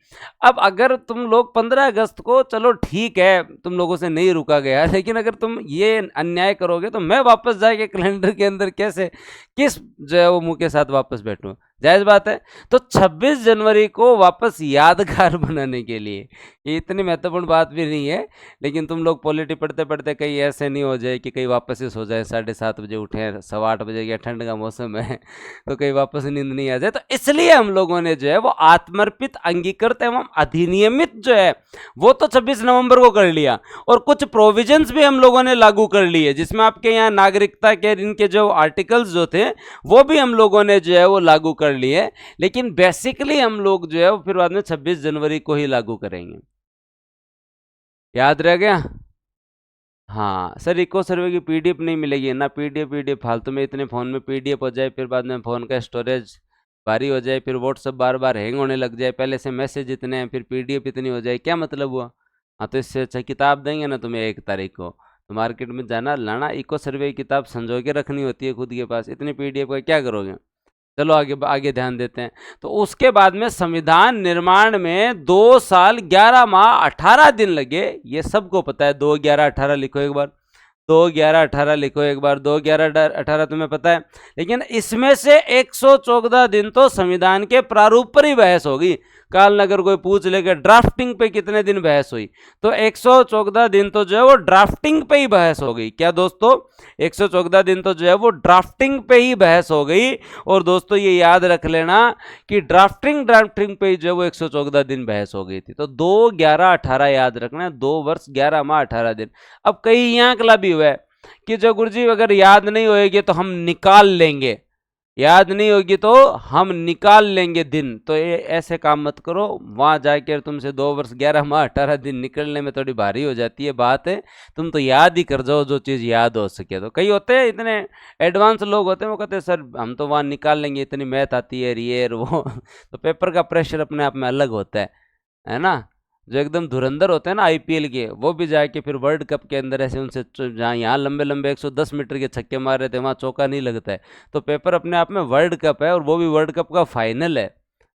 अब अगर तुम लोग 15 अगस्त को, चलो ठीक है तुम लोगों से नहीं रुका गया, लेकिन अगर तुम ये अन्याय करोगे तो मैं वापस जाके कैलेंडर के अंदर कैसे, किस जो है वो मुँह के साथ वापस बैठूँ? जायज़ बात है। तो 26 जनवरी को वापस यादगार बनाने के लिए, ये इतनी महत्वपूर्ण बात भी नहीं है, लेकिन तुम लोग पॉलिटी पढ़ते पढ़ते कहीं ऐसे नहीं हो जाए कि कहीं वापस ही सो जाए, 7:30 बजे उठे, 8:15 बजे, या ठंड का मौसम है तो कहीं वापस नींद नहीं आ जाए। तो इसलिए हम लोगों ने जो है वो आत्मर्पित अंगीकृत एवं अधिनियमित जो है वो तो 26 नवंबर को कर लिया, और कुछ प्रोविजंस भी हम लोगों ने लागू कर लिए, जिसमें आपके यहाँ नागरिकता के इनके जो आर्टिकल्स जो थे वो भी हम लोगों ने जो है वो लागू कर लिए। लेकिन बेसिकली हम लोग जो है वो फिर बाद में 26 जनवरी को ही लागू करेंगे। याद रह गया? हाँ सर, इको सर्वे की पीडीएफ नहीं मिलेगी ना, पीडीएफ फालतू में, इतने फ़ोन में पीडीएफ हो जाए, फिर बाद में फ़ोन का स्टोरेज भारी हो जाए, फिर व्हाट्सअप बार बार हैंग होने लग जाए, पहले से मैसेज इतने हैं, फिर पीडीएफ इतनी हो जाए, क्या मतलब हुआ? हाँ, तो इससे अच्छा किताब देंगे ना तुम्हें 1 तारीख को, तो मार्केट में जाना, लाना, इको सर्वे की किताब संजो के रखनी होती है खुद के पास, इतनी पीडीएफ का क्या करोगे? चलो आगे आगे ध्यान देते हैं। तो उसके बाद में संविधान निर्माण में 2 साल 11 माह 18 दिन लगे, ये सबको पता है। 2 11 18 लिखो एक बार, 2 11 18 लिखो एक बार, 2 11 18 तुम्हें पता है। लेकिन इसमें से 114 दिन तो संविधान के प्रारूप पर ही बहस होगी। काल अगर कोई पूछ लेगा ड्राफ्टिंग पे कितने दिन बहस हुई, तो 114 दिन तो जो है वो ड्राफ्टिंग पे ही बहस हो गई। क्या दोस्तों? 114 दिन तो जो है वो ड्राफ्टिंग पे ही बहस हो गई। और दोस्तों ये याद रख लेना कि ड्राफ्टिंग पे ही जो है वो 114 दिन बहस हो गई थी। तो 2 11 18 याद रखना, 2 वर्ष 11 माह 18 दिन। अब कहीं यहाँ कला भी हुआ है कि जो गुरुजी अगर याद नहीं होएगी तो हम निकाल लेंगे, याद नहीं होगी तो हम निकाल लेंगे दिन। तो ये ऐसे काम मत करो, वहां जाकर तुमसे 2 वर्ष 11 माह 18 दिन निकलने में थोड़ी भारी हो जाती है बात है। तुम तो याद ही कर जाओ जो चीज़ याद हो सके। तो कई होते हैं इतने एडवांस लोग होते हैं, वो कहते हैं सर हम तो वहाँ निकाल लेंगे, इतनी मैथ आती है ये वो तो पेपर का प्रेशर अपने आप में अलग होता है ना। जो एकदम धुरंधर होते हैं ना आईपीएल के, वो भी जाके फिर वर्ल्ड कप के अंदर ऐसे उनसे जहाँ यहाँ लंबे लंबे 110 मीटर के छक्के मार रहे थे वहाँ चौका नहीं लगता है। तो पेपर अपने आप में वर्ल्ड कप है, और वो भी वर्ल्ड कप का फाइनल है।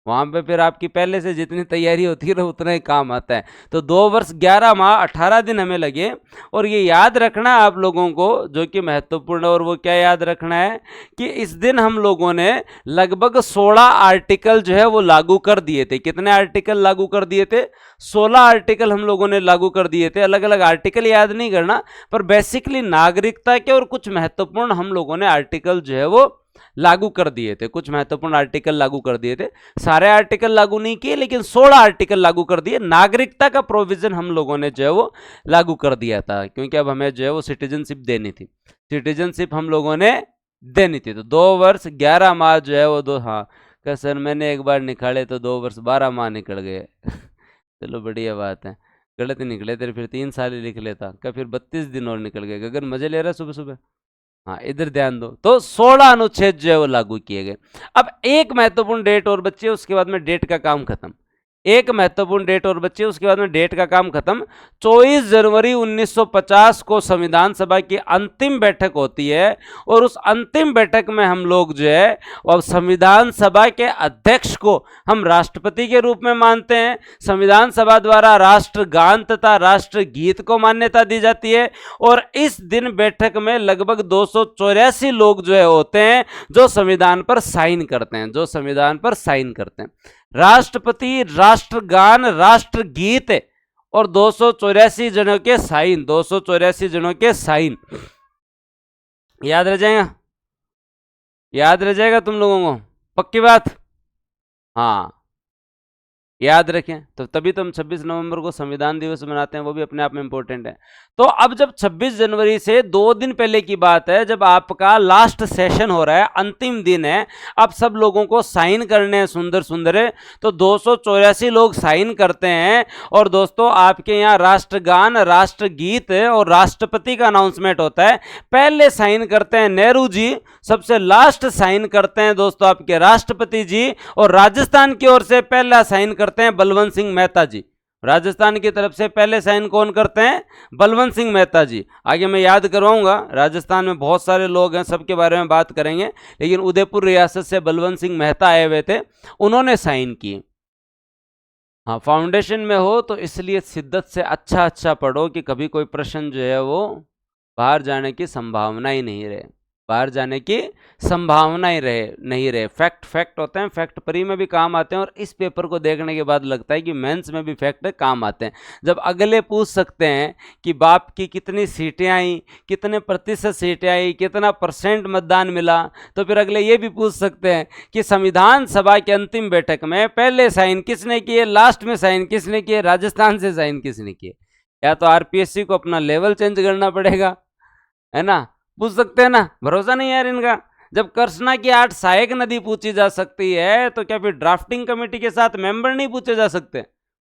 वहाँ पे फिर आपकी पहले से जितनी तैयारी होती है ना उतना ही काम आता है। तो 2 वर्ष 11 माह 18 दिन हमें लगे। और ये याद रखना है आप लोगों को जो कि महत्वपूर्ण है। और वो क्या याद रखना है कि इस दिन हम लोगों ने लगभग 16 आर्टिकल जो है वो लागू कर दिए थे। कितने आर्टिकल लागू कर दिए थे? 16 आर्टिकल हम लोगों ने लागू कर दिए थे। अलग अलग आर्टिकल याद नहीं करना, पर बेसिकली नागरिकता के और कुछ महत्वपूर्ण हम लोगों ने आर्टिकल जो है वो लागू कर दिए थे। कुछ महत्वपूर्ण आर्टिकल लागू कर दिए थे, सारे आर्टिकल लागू नहीं किए, लेकिन 16 आर्टिकल लागू कर दिए। नागरिकता का प्रोविजन हम लोगों ने जो है वो लागू कर दिया था, क्योंकि अब हमें जो है वो सिटीजनशिप देनी थी। सिटीजनशिप हम लोगों ने देनी थी। तो 2 वर्ष 11 माह जो है वो हाँ क्या सर मैंने एक बार निकाले तो 2 वर्ष 12 माह निकल गए चलो बढ़िया बात है। गलत ही निकले तेरे, फिर 3 साल ही लिख लेता क्या, फिर 32 दिन और निकल गए। गगन मजे ले रहा है सुबह सुबह। हाँ इधर ध्यान दो। तो 16 अनुच्छेद जो है वो लागू किए गए। अब एक महत्वपूर्ण डेट और बच्चे, उसके बाद में डेट का काम खत्म। एक महत्वपूर्ण डेट और बच्चे, उसके बाद में डेट का काम खत्म। 24 जनवरी 1950 को संविधान सभा की अंतिम बैठक होती है, और उस अंतिम बैठक में हम लोग जो है अब संविधान सभा के अध्यक्ष को हम राष्ट्रपति के रूप में मानते हैं। संविधान सभा द्वारा राष्ट्रगान तथा राष्ट्रगीत को मान्यता दी जाती है। और इस दिन बैठक में लगभग 284 लोग जो है होते हैं जो संविधान पर साइन करते हैं, जो संविधान पर साइन करते हैं। राष्ट्रपति, राष्ट्रगान, राष्ट्रगीत और 284 जनों के साइन, 284 जनों के साइन। याद रह जाएगा? याद रह जाएगा तुम लोगों को? पक्की बात? हाँ याद रखें। तो तभी तो हम 26 नवंबर को संविधान दिवस मनाते हैं, वो भी अपने आप में इंपॉर्टेंट है। तो अब जब 26 जनवरी से 2 दिन पहले की बात है, जब आपका लास्ट सेशन हो रहा है, अंतिम दिन है, अब सब लोगों को साइन करने हैं सुंदर सुंदर। तो 284 लोग साइन करते हैं। और दोस्तों आपके यहाँ राष्ट्रगान, राष्ट्रगीत और राष्ट्रपति का अनाउंसमेंट होता है। पहले साइन करते हैं नेहरू जी, सबसे लास्ट साइन करते हैं दोस्तों आपके राष्ट्रपति जी। और राजस्थान की ओर से पहला साइन करते हैं बलवंत सिंह मेहता जी। राजस्थान की तरफ से पहले साइन कौन करते हैं? बलवंत सिंह मेहता जी। आगे मैं याद करवाऊंगा, राजस्थान में बहुत सारे लोग हैं, सबके बारे में बात करेंगे, लेकिन उदयपुर रियासत से बलवंत सिंह मेहता आए हुए थे, उन्होंने साइन किए। हाँ फाउंडेशन में हो तो इसलिए शिद्दत से अच्छा पढ़ो कि कभी कोई प्रश्न जो है वो बाहर जाने की संभावना ही नहीं रहे, बाहर जाने की संभावना ही नहीं रहे। फैक्ट होते हैं, फैक्ट परी में भी काम आते हैं, और इस पेपर को देखने के बाद लगता है कि मेंस में भी फैक्ट काम आते हैं। जब अगले पूछ सकते हैं कि बाप की कितनी सीटें आई, कितने प्रतिशत सीटें आई, कितना % मतदान मिला, तो फिर अगले ये भी पूछ सकते हैं कि संविधान सभा की अंतिम बैठक में पहले साइन किसने किए, लास्ट में साइन किसने किए, राजस्थान से साइन किसने किए। या तो आरपीएससी को अपना लेवल चेंज करना पड़ेगा, है ना, पूछ सकते हैं ना। भरोसा नहीं यार इनका। जब कृष्णा की 8 सहायक नदी पूछी जा सकती है, तो क्या फिर ड्राफ्टिंग कमेटी के साथ मेंबर नहीं पूछे जा सकते?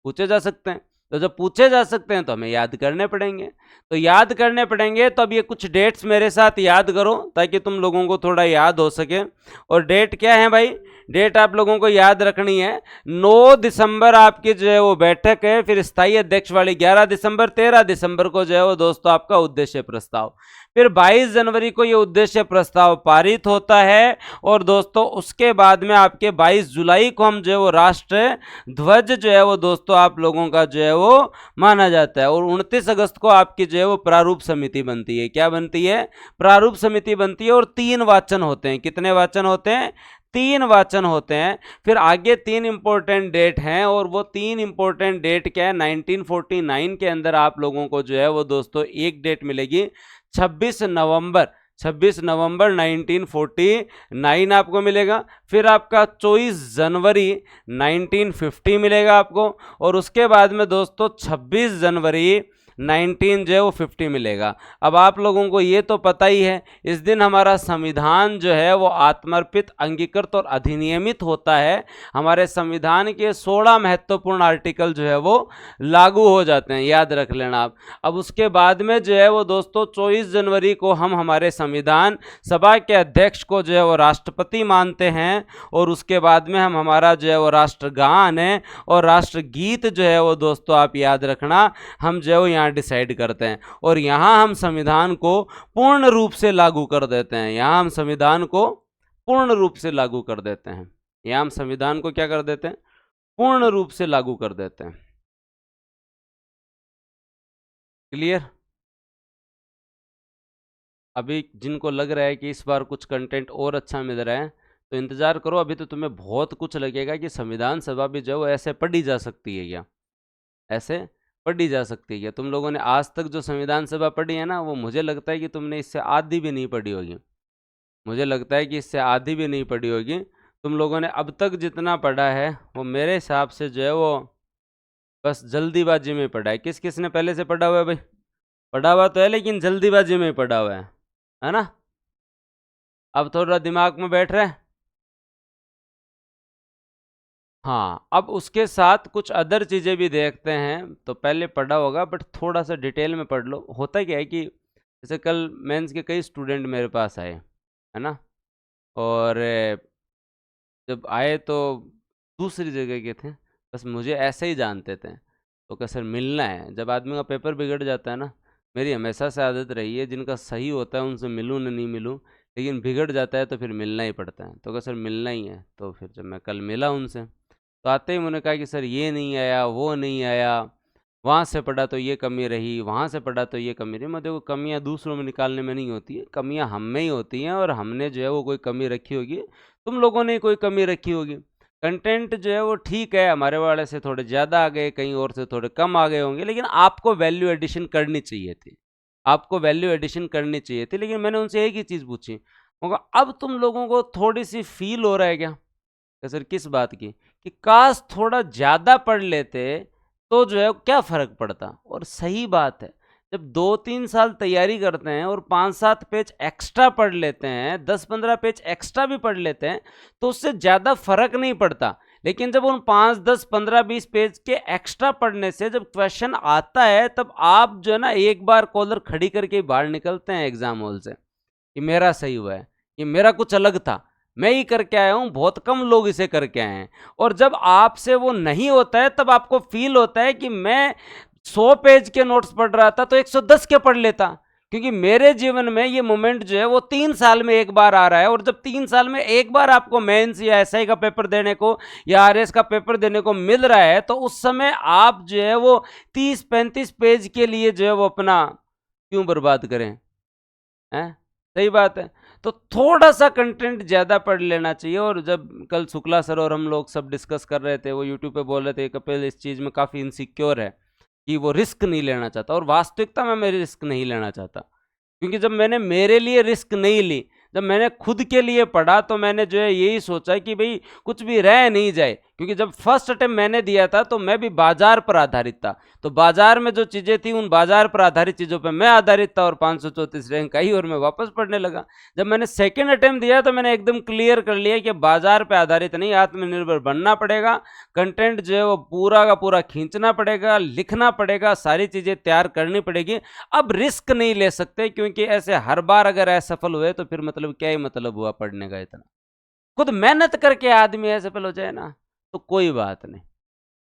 पूछे जा सकते हैं। तो जब पूछे जा सकते हैं तो हमें याद करने पड़ेंगे। तो याद करने पड़ेंगे, तो अब ये कुछ डेट्स मेरे साथ याद करो ताकि तुम लोगों को थोड़ा याद हो सके। और डेट क्या है भाई? डेट आप लोगों को याद रखनी है। 9 दिसंबर आपकी जो है वो बैठक है, फिर स्थायी अध्यक्ष वाली 11 दिसंबर, 13 दिसंबर को जो है वो दोस्तों आपका उद्देश्य प्रस्ताव, फिर 22 जनवरी को ये उद्देश्य प्रस्ताव पारित होता है। और दोस्तों उसके बाद में आपके 22 जुलाई को हम जो है वो राष्ट्र ध्वज जो है वो दोस्तों आप लोगों का जो है वो माना जाता है। और 29 अगस्त को आपकी जो है वो प्रारूप समिति बनती है। क्या बनती है? प्रारूप समिति बनती है। और 3 वाचन होते हैं। कितने वाचन होते हैं? 3 वाचन होते हैं। फिर आगे 3 इंपॉर्टेंट डेट हैं, और वो 3 इंपॉर्टेंट डेट क्या है? 1949 के अंदर आप लोगों को जो है वो दोस्तों एक डेट मिलेगी, 26 नवंबर 1949 आपको मिलेगा। फिर आपका 24 जनवरी 1950 मिलेगा आपको। और उसके बाद में दोस्तों 26 जनवरी 19 जो है वो 50 मिलेगा। अब आप लोगों को ये तो पता ही है, इस दिन हमारा संविधान जो है वो आत्मर्पित, अंगीकृत और अधिनियमित होता है। हमारे संविधान के 16 महत्वपूर्ण आर्टिकल जो है वो लागू हो जाते हैं, याद रख लेना आप। अब उसके बाद में जो है वो दोस्तों 24 जनवरी को हम हमारे संविधान सभा के अध्यक्ष को जो है वो राष्ट्रपति मानते हैं, और उसके बाद में हम हमारा जो है वो राष्ट्रगान है और राष्ट्रगीत जो है वो दोस्तों आप याद रखना, हम जो है वो यहाँ डिसाइड करते हैं, और यहाँ हम संविधान को पूर्ण रूप से लागू कर देते हैं। यहाँ हम संविधान को पूर्ण रूप से लागू कर देते हैं। यहाँ हम संविधान को क्या कर देते हैं? पूर्ण रूप से लागू कर देते हैं। क्लियर? अभी जिनको लग रहा है कि इस बार कुछ कंटेंट और अच्छा मिल रहा है तो इंतजार करो, अभी तो तुम्हें बहुत कुछ लगेगा कि संविधान सभा भी जो है ऐसे पढ़ी जा सकती है क्या, ऐसे पढ़ी जा सकती है। तुम लोगों ने आज तक जो संविधान सभा पढ़ी है ना, वो मुझे लगता है कि तुमने इससे आधी भी नहीं पढ़ी होगी। मुझे लगता है कि इससे आधी भी नहीं पढ़ी होगी। तुम लोगों ने अब तक जितना पढ़ा है वो मेरे हिसाब से जो है वो बस जल्दीबाजी में पढ़ा है। किस किस ने पहले से पढ़ा हुआ है भाई? पढ़ा हुआ तो है लेकिन जल्दीबाजी में पढ़ा हुआ है ना? अब थोड़ा दिमाग में बैठ रहा है। हाँ, अब उसके साथ कुछ अदर चीज़ें भी देखते हैं। तो पहले पढ़ा होगा बट थोड़ा सा डिटेल में पढ़ लो। होता क्या है कि जैसे कल मेंस के कई स्टूडेंट मेरे पास आए, है ना, और जब आए तो दूसरी जगह के थे, बस मुझे ऐसे ही जानते थे। तो क्या सर मिलना है? जब आदमी का पेपर बिगड़ जाता है ना, मेरी हमेशा से आदत रही है, जिनका सही होता है उनसे मिलूँ न नहीं मिलूँ, लेकिन बिगड़ जाता है तो फिर मिलना ही पड़ता है। तो क्या सर मिलना ही है? तो फिर जब मैं कल मिला उनसे तो आते ही उन्होंने कहा कि सर ये नहीं आया, वो नहीं आया, वहाँ से पढ़ा तो ये कमी रही, वहाँ से पढ़ा तो ये कमी रही। मैं देखो कमियाँ दूसरों में निकालने में नहीं होती है, कमियाँ हम में ही होती हैं, और हमने जो है वो कोई कमी रखी होगी, तुम लोगों ने कोई कमी रखी होगी। कंटेंट जो है वो ठीक है, हमारे वाले से थोड़े ज़्यादा आ गए, कहीं और से थोड़े कम आ गए होंगे, लेकिन आपको वैल्यू एडिशन करनी चाहिए थी, आपको वैल्यू एडिशन करनी चाहिए थी। लेकिन मैंने उनसे एक ही चीज़ पूछी, होगा अब तुम लोगों को थोड़ी सी फील हो रहा है क्या? सर किस बात की? कि काश थोड़ा ज़्यादा पढ़ लेते तो जो है क्या फ़र्क पड़ता। और सही बात है, जब 2-3 साल तैयारी करते हैं और 5-7 पेज एक्स्ट्रा पढ़ लेते हैं, 10-15 पेज एक्स्ट्रा भी पढ़ लेते हैं, तो उससे ज़्यादा फ़र्क नहीं पड़ता। लेकिन जब उन 5, 10, 15, 20 पेज के एक्स्ट्रा पढ़ने से जब क्वेश्चन आता है, तब आप जो है ना एक बार कॉलर खड़ी करके बाहर निकलते हैं एग्जाम हॉल से कि मेरा सही हुआ है, कि मेरा कुछ अलग था, मैं ही करके आया हूँ, बहुत कम लोग इसे करके आए हैं। और जब आपसे वो नहीं होता है तब आपको फील होता है कि मैं 100 पेज के नोट्स पढ़ रहा था तो 110 के पढ़ लेता, क्योंकि मेरे जीवन में ये मोमेंट जो है वो 3 साल में एक बार आ रहा है। और जब 3 साल में एक बार आपको मेंस या एसआई का पेपर देने को या आरएस का पेपर देने को मिल रहा है, तो उस समय आप जो है वो 30-35 पेज के लिए जो है वो अपना क्यों बर्बाद करें? हैं? सही बात है। तो थोड़ा सा कंटेंट ज़्यादा पढ़ लेना चाहिए। और जब कल शुक्ला सर और हम लोग सब डिस्कस कर रहे थे, वो यूट्यूब पे बोल रहे थे कपिल इस चीज़ में काफ़ी इनसिक्योर है कि वो रिस्क नहीं लेना चाहता, और वास्तविकता में मैं रिस्क नहीं लेना चाहता, क्योंकि जब मैंने मेरे लिए रिस्क नहीं ली, जब मैंने खुद के लिए पढ़ा, तो मैंने जो है यही सोचा कि भाई कुछ भी रह नहीं जाए। क्योंकि जब फर्स्ट अटेम्प्ट मैंने दिया था तो मैं भी बाजार पर आधारित था, तो बाजार में जो चीज़ें थी उन बाजार पर आधारित चीज़ों पर मैं आधारित था, और 534 रैंक आई और मैं वापस पढ़ने लगा। जब मैंने सेकेंड अटेम्प्ट दिया तो मैंने एकदम क्लियर कर लिया कि बाजार पर आधारित नहीं, आत्मनिर्भर बनना पड़ेगा, कंटेंट जो है वो पूरा का पूरा खींचना पड़ेगा, लिखना पड़ेगा, सारी चीज़ें तैयार करनी पड़ेगी। अब रिस्क नहीं ले सकते, क्योंकि ऐसे हर बार अगर असफल हुए तो फिर मतलब क्या ही मतलब हुआ पढ़ने का। इतना खुद मेहनत करके आदमी असफल हो जाए ना तो कोई बात नहीं,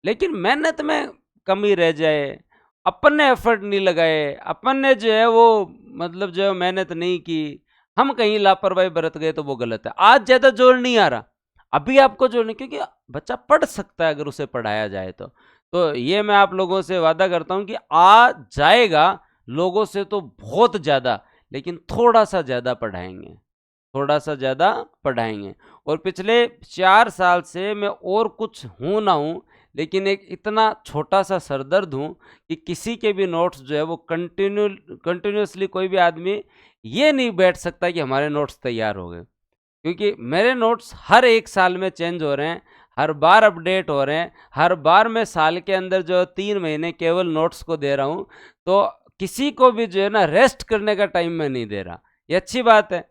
लेकिन मेहनत में कमी रह जाए, अपन ने एफर्ट नहीं लगाए, अपन ने जो है वो मतलब जो है मेहनत नहीं की, हम कहीं लापरवाही बरत गए, तो वो गलत है। आज ज़्यादा जोर नहीं आ रहा, अभी आपको जोर नहीं, क्योंकि बच्चा पढ़ सकता है अगर उसे पढ़ाया जाए तो ये मैं आप लोगों से वादा करता हूँ कि आ जाएगा लोगों से तो बहुत ज़्यादा, लेकिन थोड़ा सा ज़्यादा पढ़ाएंगे, थोड़ा सा ज़्यादा पढ़ाएंगे। और पिछले 4 साल से मैं और कुछ हूँ ना हूँ, लेकिन एक इतना छोटा सा सरदर्द हूँ कि किसी के भी नोट्स जो है वो कंटिन्यूसली कोई भी आदमी ये नहीं बैठ सकता कि हमारे नोट्स तैयार हो गए, क्योंकि मेरे नोट्स हर एक साल में चेंज हो रहे हैं, हर बार अपडेट हो रहे हैं, हर बार मैं साल के अंदर जो 3 महीने केवल नोट्स को दे रहा हूँ, तो किसी को भी जो है ना रेस्ट करने का टाइम मैं नहीं दे रहा। ये अच्छी बात है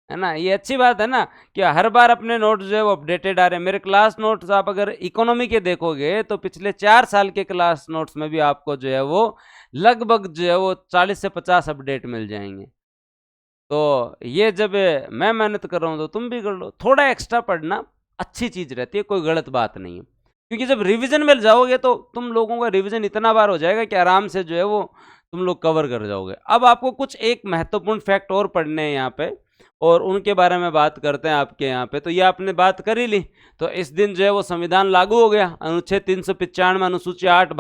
ना, ये अच्छी बात है ना कि हर बार अपने नोट्स जो है वो अपडेटेड आ रहे हैं। मेरे क्लास नोट्स आप अगर इकोनॉमी के देखोगे तो पिछले 4 साल के क्लास नोट्स में भी आपको जो है वो लगभग जो है वो 40 से 50 अपडेट मिल जाएंगे। तो ये जब मैं मेहनत कर रहा हूँ तो तुम भी कर लो। थोड़ा एक्स्ट्रा पढ़ना अच्छी चीज़ रहती है, कोई गलत बात नहीं है, क्योंकि जब रिवीजन में जाओगे तो तुम लोगों का रिवीजन इतना बार हो जाएगा कि आराम से जो है वो तुम लोग कवर कर जाओगे। अब आपको कुछ एक महत्वपूर्ण फैक्ट और पढ़ने हैं यहाँ पे, और उनके बारे में बात करते हैं आपके यहाँ पे। तो ये आपने बात कर ही ली। तो इस दिन जो है वो संविधान लागू हो गया, अनुच्छेद 395 अनुसूची 8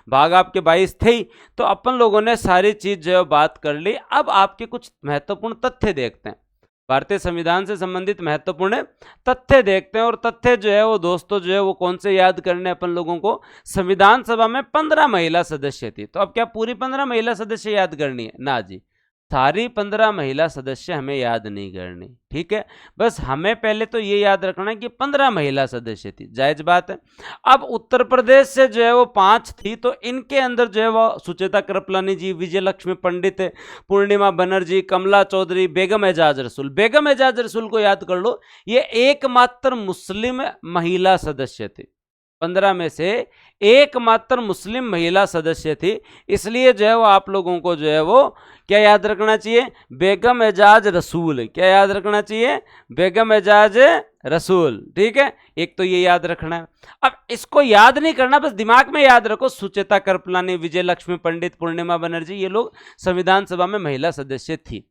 भाग आपके 22 थे ही। तो अपन लोगों ने सारी चीज जो है बात कर ली। अब आपके कुछ महत्वपूर्ण तथ्य देखते हैं, भारतीय संविधान से संबंधित महत्वपूर्ण तथ्य देखते हैं। और तथ्य जो है वो दोस्तों जो है वो कौन से याद करने अपन लोगों को, संविधान सभा में 15 महिला सदस्य थी। तो अब क्या पूरी 15 महिला सदस्य याद करनी है? ना जी, सारी 15 महिला सदस्य हमें याद नहीं करनी, ठीक है। बस हमें पहले तो ये याद रखना है कि 15 महिला सदस्य थी, जायज बात है। अब उत्तर प्रदेश से जो है वो 5 थी, तो इनके अंदर जो है वो सुचेता कृपलानी जी, विजय लक्ष्मी पंडित, पूर्णिमा बनर्जी, कमला चौधरी, बेगम एजाज रसूल। बेगम एजाज रसूल को याद कर लो, ये एकमात्र मुस्लिम महिला सदस्य थी। 15 में से एकमात्र मुस्लिम महिला सदस्य थी, इसलिए जो है वो आप लोगों को जो है वो क्या याद रखना चाहिए? बेगम एजाज रसूल। क्या याद रखना चाहिए? बेगम एजाज रसूल, ठीक है। एक तो ये याद रखना है। अब इसको याद नहीं करना, बस दिमाग में याद रखो, सुचेता कृपलानी, विजय लक्ष्मी पंडित, पूर्णिमा बनर्जी, ये लोग संविधान सभा में महिला सदस्य थी।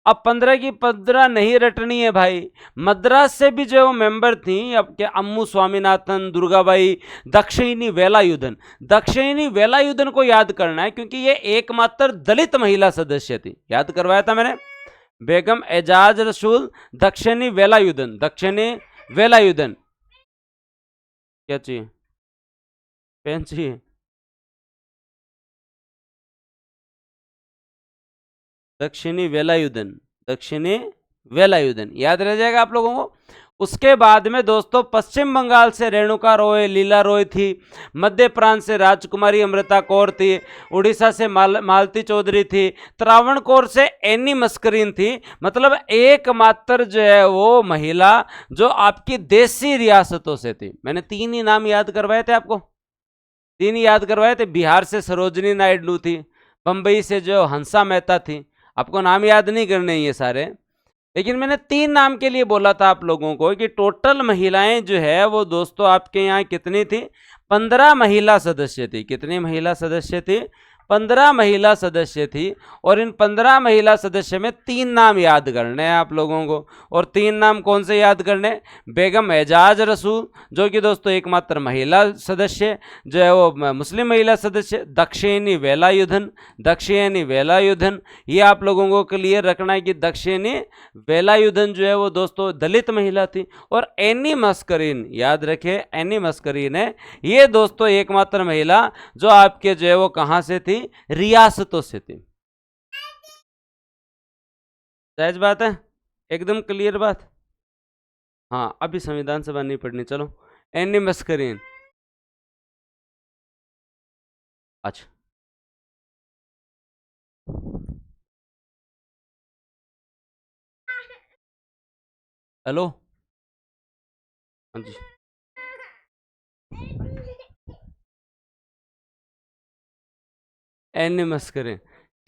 अब 15 की 15 नहीं रटनी है भाई। मद्रास से भी जो है वो मेंबर थी, अब क्या, अम्मू स्वामीनाथन, दुर्गाबाई, दक्षिणी वेलायुधन। दक्षिणी वेलायुधन को याद करना है क्योंकि ये एकमात्र दलित महिला सदस्य थी, याद करवाया था मैंने। बेगम एजाज रसूल, दक्षिणी वेलायुधन। दक्षिणी वेलायुधन क्या चाहिए? पेन चाहिए? दक्षिणी वेलायुधन, दक्षिणी वेलायुधन याद रह जाएगा आप लोगों को। उसके बाद में दोस्तों पश्चिम बंगाल से रेणुका रॉय, लीला रॉय थी। मध्य प्रांत से राजकुमारी अमृता कौर थी। उड़ीसा से मालती चौधरी थी। त्रावणकोर से एनी मस्करीन थी। मतलब एकमात्र जो है वो महिला जो आपकी देसी रियासतों से थी। मैंने 3 ही नाम याद करवाए थे आपको, 3 ही याद करवाए थे। बिहार से सरोजनी नायडू थी, बंबई से जो हंसा मेहता थी। आपको नाम याद नहीं करने ये सारे, लेकिन मैंने 3 नाम के लिए बोला था आप लोगों को कि टोटल महिलाएं जो है वो दोस्तों आपके यहाँ कितनी थी? 15 महिला सदस्य थी। कितनी महिला सदस्य थी? 15 महिला सदस्य थी। और इन 15 महिला सदस्य में 3 नाम याद करने हैं आप लोगों को। और 3 नाम कौन से याद करने? बेगम एजाज रसूल जो कि दोस्तों एकमात्र महिला सदस्य जो है वो मुस्लिम महिला सदस्य। दक्षिणी वेलायुधन, दक्षिणी वेलायुधन ये आप लोगों को क्लियर रखना है कि दक्षिणी वेलायुधन जो है वो दोस्तों दलित महिला थी। और एनी मस्करीन याद रखे, एनी मस्करीन है ये दोस्तों एकमात्र महिला जो आपके जो है वो कहां से थी? रियासतों से थी। जायज बात है, एकदम क्लियर बात। हाँ, अभी संविधान सभा नहीं पढ़नी, चलो। एनी मस्करीन, अच्छा हेलो, हाँ जी, एनी मस्करीन,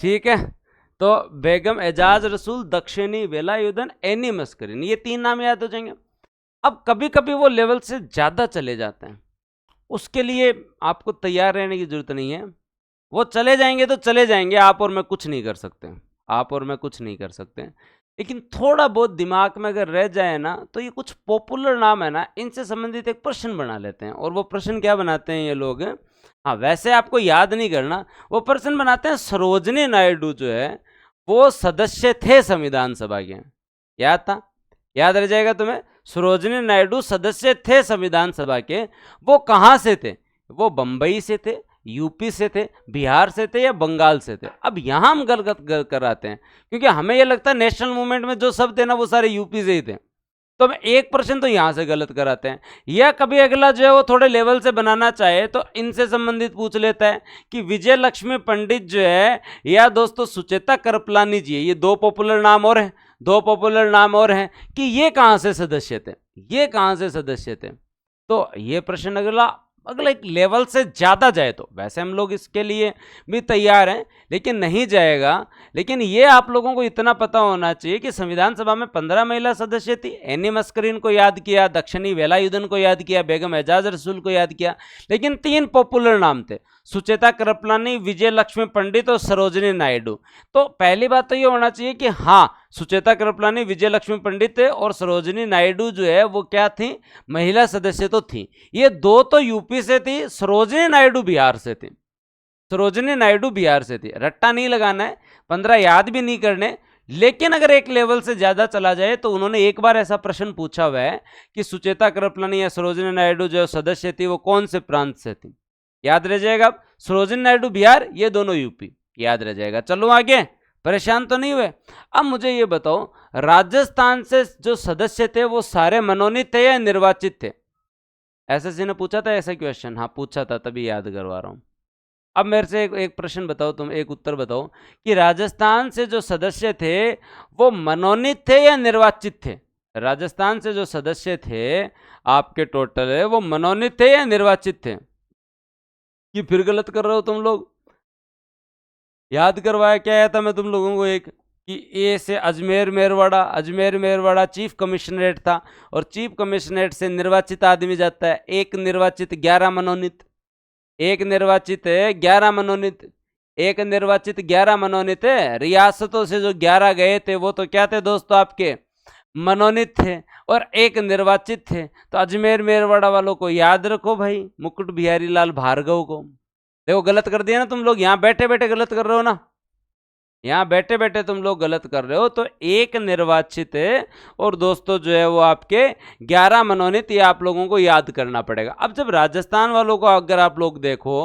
ठीक है। तो बेगम एजाज रसूल, दक्षिणी वेलायुधन, एनी मस्करीन ये 3 नाम याद हो जाएंगे। अब कभी कभी वो लेवल से ज्यादा चले जाते हैं, उसके लिए आपको तैयार रहने की जरूरत नहीं है। वो चले जाएंगे तो चले जाएंगे, आप और मैं कुछ नहीं कर सकते, आप और मैं कुछ नहीं कर सकते। लेकिन थोड़ा बहुत दिमाग में अगर रह जाए ना, तो ये कुछ पॉपुलर नाम है ना, इनसे संबंधित एक प्रश्न बना लेते हैं। और वो प्रश्न क्या बनाते हैं ये लोग? हाँ, वैसे आपको याद नहीं करना, वो प्रश्न बनाते हैं सरोजनी नायडू जो है वो सदस्य थे संविधान सभा के। याद था? याद रह जाएगा तुम्हें। सरोजनी नायडू सदस्य थे संविधान सभा के। वो कहाँ से थे? वो बंबई से थे, यूपी से थे, बिहार से थे या बंगाल से थे? अब यहाँ हम गलत कराते हैं, क्योंकि हमें यह लगता है नेशनल मूवमेंट में जो सब थे ना वो सारे यूपी से ही थे। तो हम एक प्रश्न तो यहां से गलत कराते हैं, या कभी अगला जो है वो थोड़े लेवल से बनाना चाहे तो इनसे संबंधित पूछ लेता है कि विजय लक्ष्मी पंडित जो है या दोस्तों सुचेता कृपलानी जी है, ये दो पॉपुलर नाम और हैं, दो पॉपुलर नाम और हैं कि ये कहां से सदस्य थे, ये कहां से सदस्य थे। तो ये प्रश्न अगला अगले एक लेवल से ज़्यादा जाए तो वैसे हम लोग इसके लिए भी तैयार हैं, लेकिन नहीं जाएगा। लेकिन ये आप लोगों को इतना पता होना चाहिए कि संविधान सभा में 15 महिला सदस्य थी। एनी मस्करीन को याद किया, दक्षिणी वेलायुधन को याद किया, बेगम एजाज रसूल को याद किया, लेकिन 3 पॉपुलर नाम थे, सुचेता कृपलानी, विजय लक्ष्मी पंडित और सरोजिनी नायडू। तो पहली बात तो ये होना चाहिए कि हाँ, सुचेता कृपलानी, विजय लक्ष्मी पंडित और सरोजिनी नायडू जो है वो क्या थी, महिला सदस्य तो थी। ये दो तो यूपी से थी, सरोजिनी नायडू बिहार से थी, सरोजिनी नायडू बिहार से थी। रट्टा नहीं लगाना है, 15 याद भी नहीं करने, लेकिन अगर एक लेवल से ज्यादा चला जाए तो उन्होंने एक बार ऐसा प्रश्न पूछा हुआ है कि सुचेता कृपलानी या सरोजिनी नायडू जो सदस्य थी वो कौन से प्रांत से थी, याद रह जाएगा। सरोजिनी नायडू बिहार, ये दोनों यूपी, याद रह जाएगा। चलो आगे, परेशान तो नहीं हुए। अब मुझे ये बताओ, राजस्थान से जो सदस्य थे वो सारे मनोनीत थे या निर्वाचित थे? एसएससी ने पूछा था ऐसा क्वेश्चन, हाँ पूछा था, तभी याद करवा रहा हूं। अब मेरे से एक प्रश्न बताओ, तुम एक उत्तर बताओ कि राजस्थान से जो सदस्य थे वो मनोनीत थे या निर्वाचित थे? राजस्थान से जो सदस्य थे आपके टोटल है वो मनोनीत थे या निर्वाचित थे? कि फिर गलत कर रहे हो तुम लोग। याद करवाया क्या आया था मैं तुम लोगों को एक, कि ए से अजमेर मेरवाड़ा, अजमेर मेरवाड़ा चीफ कमिश्नरेट था, और चीफ कमिश्नरेट से निर्वाचित आदमी जाता है, एक निर्वाचित 11 मनोनीत, एक निर्वाचित है 11 मनोनीत, एक निर्वाचित 11 मनोनीत है। रियासतों से जो 11 गए थे वो तो क्या थे दोस्तों, आपके मनोनीत थे, और एक निर्वाचित थे। तो अजमेर मेरवाड़ा वालों को याद रखो भाई, मुकुट बिहारी लाल भार्गव को। देखो गलत कर दिया ना तुम लोग, यहां बैठे बैठे गलत कर रहे हो ना, यहां बैठे बैठे तुम लोग गलत कर रहे हो। तो एक निर्वाचित है और दोस्तों जो है वो आपके 11 मनोनीत, ये आप लोगों को याद करना पड़ेगा। अब जब राजस्थान वालों को अगर आप लोग देखो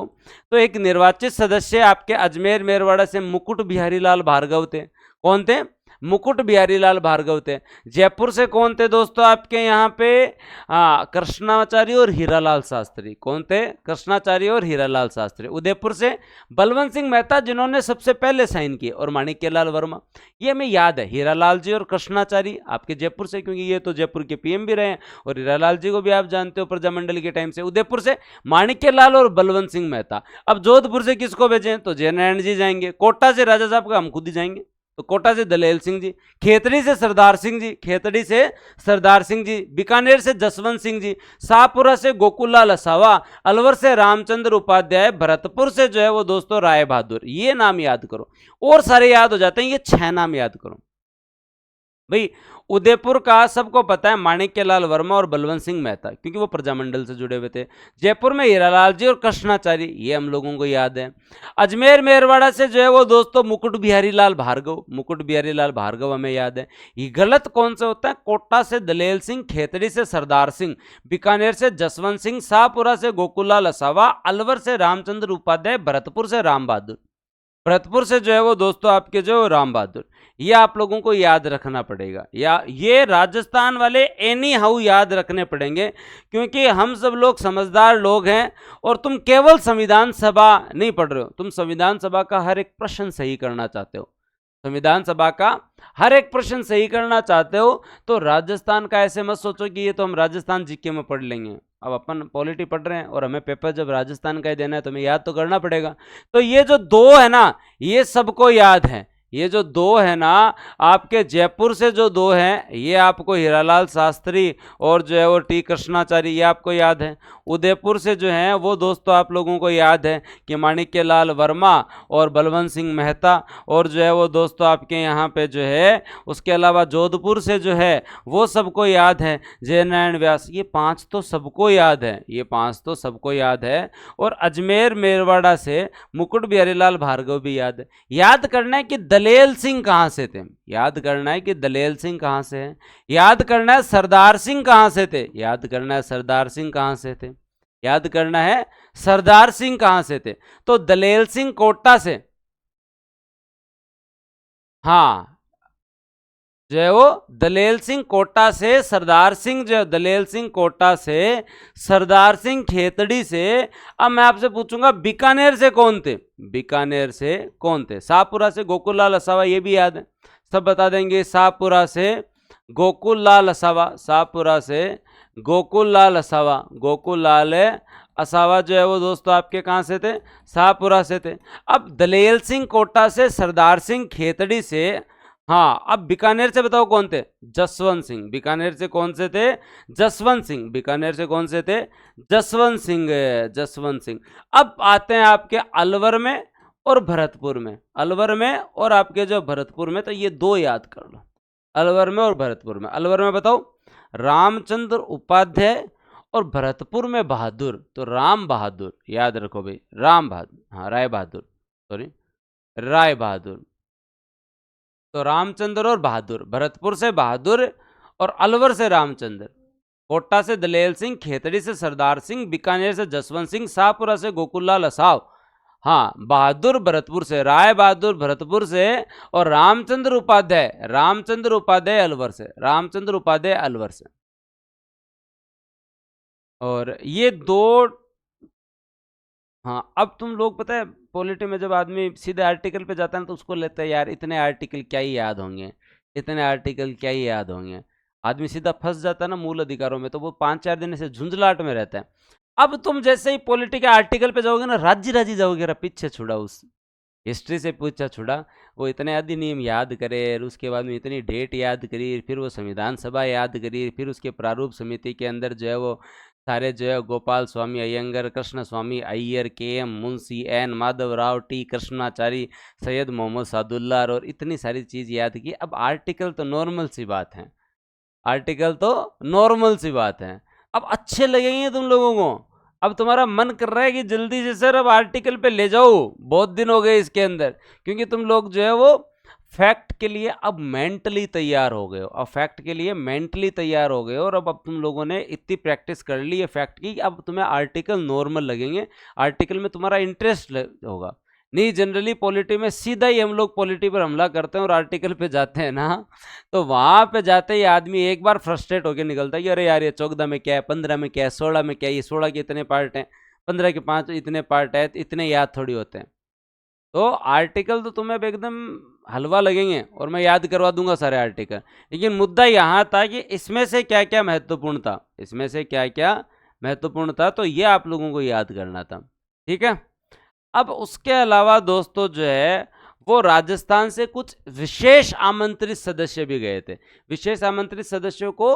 तो एक निर्वाचित सदस्य आपके अजमेर मेरवाड़ा से मुकुट बिहारी लाल भार्गव थे। कौन थे? मुकुट बिहारी लाल भार्गव थे। जयपुर से कौन थे दोस्तों आपके यहाँ पे? कृष्णाचार्य और हीरालाल शास्त्री। कौन थे? कृष्णाचार्य और हीरालाल शास्त्री। उदयपुर से बलवंत सिंह मेहता, जिन्होंने सबसे पहले साइन किए, और माणिक्यलाल वर्मा। ये हमें याद है, हीरालाल जी और कृष्णाचार्य आपके जयपुर से, क्योंकि ये तो जयपुर के पीएम भी रहे हैं, और हीरालाल जी को भी आप जानते हो प्रजामंडल के टाइम से। उदयपुर से माणिक्यलाल और बलवंत सिंह मेहता। अब जोधपुर से किसको भेजें? तो जयनारायण जी जाएंगे। कोटा से राजा साहब का हम खुद ही जाएंगे, तो कोटा से दलेल सिंह जी। खेतड़ी से सरदार सिंह जी, खेतड़ी से सरदार सिंह जी। बीकानेर से जसवंत सिंह जी। शाहपुरा से गोकुललाल असावा। अलवर से रामचंद्र उपाध्याय। भरतपुर से जो है वो दोस्तों राय बहादुर। ये नाम याद करो, और सारे याद हो जाते हैं, ये 6 नाम याद करो भाई। उदयपुर का सबको पता है, माणिक्यलाल वर्मा और बलवंत सिंह मेहता, क्योंकि वो प्रजामंडल से जुड़े हुए थे। जयपुर में हीरालाल जी और कृष्णाचार्य, ये हम लोगों को याद है। अजमेर मेरवाड़ा से जो है वो दोस्तों मुकुट बिहारी लाल भार्गव, मुकुट बिहारी लाल भार्गव हमें याद है। ये गलत कौन से होता है? कोटा से दलेल सिंह, खेतड़ी से सरदार सिंह, बीकानेर से जसवंत सिंह, शाहपुरा से गोकुललाल असावा, अलवर से रामचंद्र उपाध्याय, भरतपुर से राम बहादुर। भरतपुर से जो है वो दोस्तों आपके जो राम बहादुर। ये आप लोगों को याद रखना पड़ेगा, या ये राजस्थान वाले एनी हाउ याद रखने पड़ेंगे, क्योंकि हम सब लोग समझदार लोग हैं, और तुम केवल संविधान सभा नहीं पढ़ रहे हो, तुम संविधान सभा का हर एक प्रश्न सही करना चाहते हो। संविधान सभा का हर एक प्रश्न सही करना चाहते हो, तो राजस्थान का ऐसे मत सोचो कि ये तो हम राजस्थान जीके में पढ़ लेंगे। अब अपन पॉलिटी पढ़ रहे हैं और हमें पेपर जब राजस्थान का ही देना है तो हमें याद तो करना पड़ेगा। तो ये जो 2 है ना, ये सबको याद है। ये जो 2 है ना, आपके जयपुर से जो 2 हैं, ये आपको हीरालाल शास्त्री और जो है वो टी कृष्णाचार्य, ये आपको याद है। उदयपुर से जो है वो दोस्तों आप लोगों को याद है कि माणिक्यलाल वर्मा और बलवंत सिंह मेहता, और जो है वो दोस्तों आपके यहाँ पे जो है, उसके अलावा जोधपुर से जो है वो सबको याद है, जयनारायण व्यास। ये 5 तो सबको याद है, ये 5 तो सबको याद है। और अजमेर मेरवाड़ा से मुकुट बिहारी लाल भार्गव भी याद है। याद करना है कि दलेल सिंह कहां से थे, याद करना है कि दलेल सिंह कहां से है, याद करना है सरदार सिंह कहां से थे, याद करना है सरदार सिंह कहां से थे, याद करना है सरदार सिंह कहां से थे। तो दलेल सिंह कोटा से, हाँ जो है वो दलेल सिंह कोटा से सरदार सिंह, जो दलेल सिंह कोटा से सरदार सिंह खेतड़ी से। अब मैं आपसे पूछूंगा बीकानेर से कौन थे, बीकानेर से कौन थे? शाहपुरा से गोकुललाल असावा, ये भी याद है, सब बता देंगे। शाहपुरा से गोकुललाल असावा, शाहपुरा से गोकुललाल असावा, गोकुललाल असावा जो है वो दोस्तों आपके कहाँ से थे? शाहपुरा से थे। अब दलेल सिंह कोटा से सरदार सिंह खेतड़ी से, हाँ, अब बीकानेर से बताओ कौन थे? जसवंत सिंह। बीकानेर से कौन से थे? जसवंत सिंह। बीकानेर से कौन से थे? जसवंत सिंह, जसवंत सिंह। अब आते हैं आपके अलवर में और भरतपुर में, अलवर में और आपके जो भरतपुर में, तो ये दो याद कर लो, अलवर में और भरतपुर में। अलवर में बताओ रामचंद्र उपाध्याय और भरतपुर में बहादुर, तो राम बहादुर, याद रखो भाई, राम बहादुर, हाँ राय बहादुर, सॉरी राय बहादुर। तो रामचंद्र और बहादुर, भरतपुर से बहादुर और अलवर से रामचंद्र, कोटा से दलेल सिंह, खेतड़ी से सरदार सिंह, बीकानेर से जसवंत सिंह, शाहपुरा से गोकुललाल असाव, हाँ, बहादुर भरतपुर से, राय बहादुर भरतपुर से, और रामचंद्र उपाध्याय, रामचंद्र उपाध्याय अलवर से, रामचंद्र उपाध्याय अलवर से। और ये दो, हाँ, अब तुम लोग पता है पॉलिटी में जब आदमी सीधे आर्टिकल पे जाता है तो उसको लेता है यार इतने आर्टिकल क्या ही याद होंगे, इतने आर्टिकल क्या ही याद होंगे। आदमी सीधा फंस जाता है ना मूल अधिकारों में, तो वो 5-4 दिन से झुंझलाहट में रहता है। अब तुम जैसे ही पॉलिटी के आर्टिकल पे जाओगे ना, राज्य राज्य जाओगे, पीछे छुड़ा उस हिस्ट्री से पूछा छुड़ा, वो इतने अधिनियम याद करे, उसके बाद में इतनी डेट याद करी, फिर वो संविधान सभा याद करी, फिर उसके प्रारूप समिति के अंदर जो है वो सारे जो है Gopal Swami Iyengar, Krishna Swami Ayyar, K M Munshi, N Madhava Rao, T Krishnachari, Syed Mohammad Saadulla, और इतनी सारी चीज़ याद की। अब आर्टिकल तो नॉर्मल सी बात है, आर्टिकल तो नॉर्मल सी बात है। अब अच्छे लगेंगे तुम लोगों को, अब तुम्हारा मन कर रहा है कि जल्दी से सर अब आर्टिकल पे ले जाओ, बहुत दिन हो गए इसके अंदर, क्योंकि तुम लोग जो है वो फैक्ट के लिए अब मेंटली तैयार हो गए हो, अब फैक्ट के लिए मेंटली तैयार हो गए हो, और अब तुम लोगों ने इतनी प्रैक्टिस कर ली है फैक्ट की, अब तुम्हें आर्टिकल नॉर्मल लगेंगे, आर्टिकल में तुम्हारा इंटरेस्ट होगा। नहीं, जनरली पॉलिटी में सीधा ही हम लोग पॉलिटी पर हमला करते हैं और आर्टिकल पे जाते हैं ना, तो वहाँ पे जाते ही आदमी एक बार फ्रस्ट्रेट होकर निकलता है कि अरे यार ये 14 में क्या है, 15 में क्या है, 16 में क्या है, ये 16 के इतने पार्ट हैं, 15 के 5 इतने पार्ट है, इतने याद थोड़ी होते हैं। तो आर्टिकल तो तुम्हें अब एकदम हलवा लगेंगे और मैं याद करवा दूंगा सारे आर्टिकल, लेकिन मुद्दा यहाँ था कि इसमें से क्या क्या महत्वपूर्ण था, इसमें से क्या क्या महत्वपूर्ण था, तो ये आप लोगों को याद करना था, ठीक है। अब उसके अलावा दोस्तों जो है वो राजस्थान से कुछ विशेष आमंत्रित सदस्य भी गए थे। विशेष आमंत्रित सदस्यों को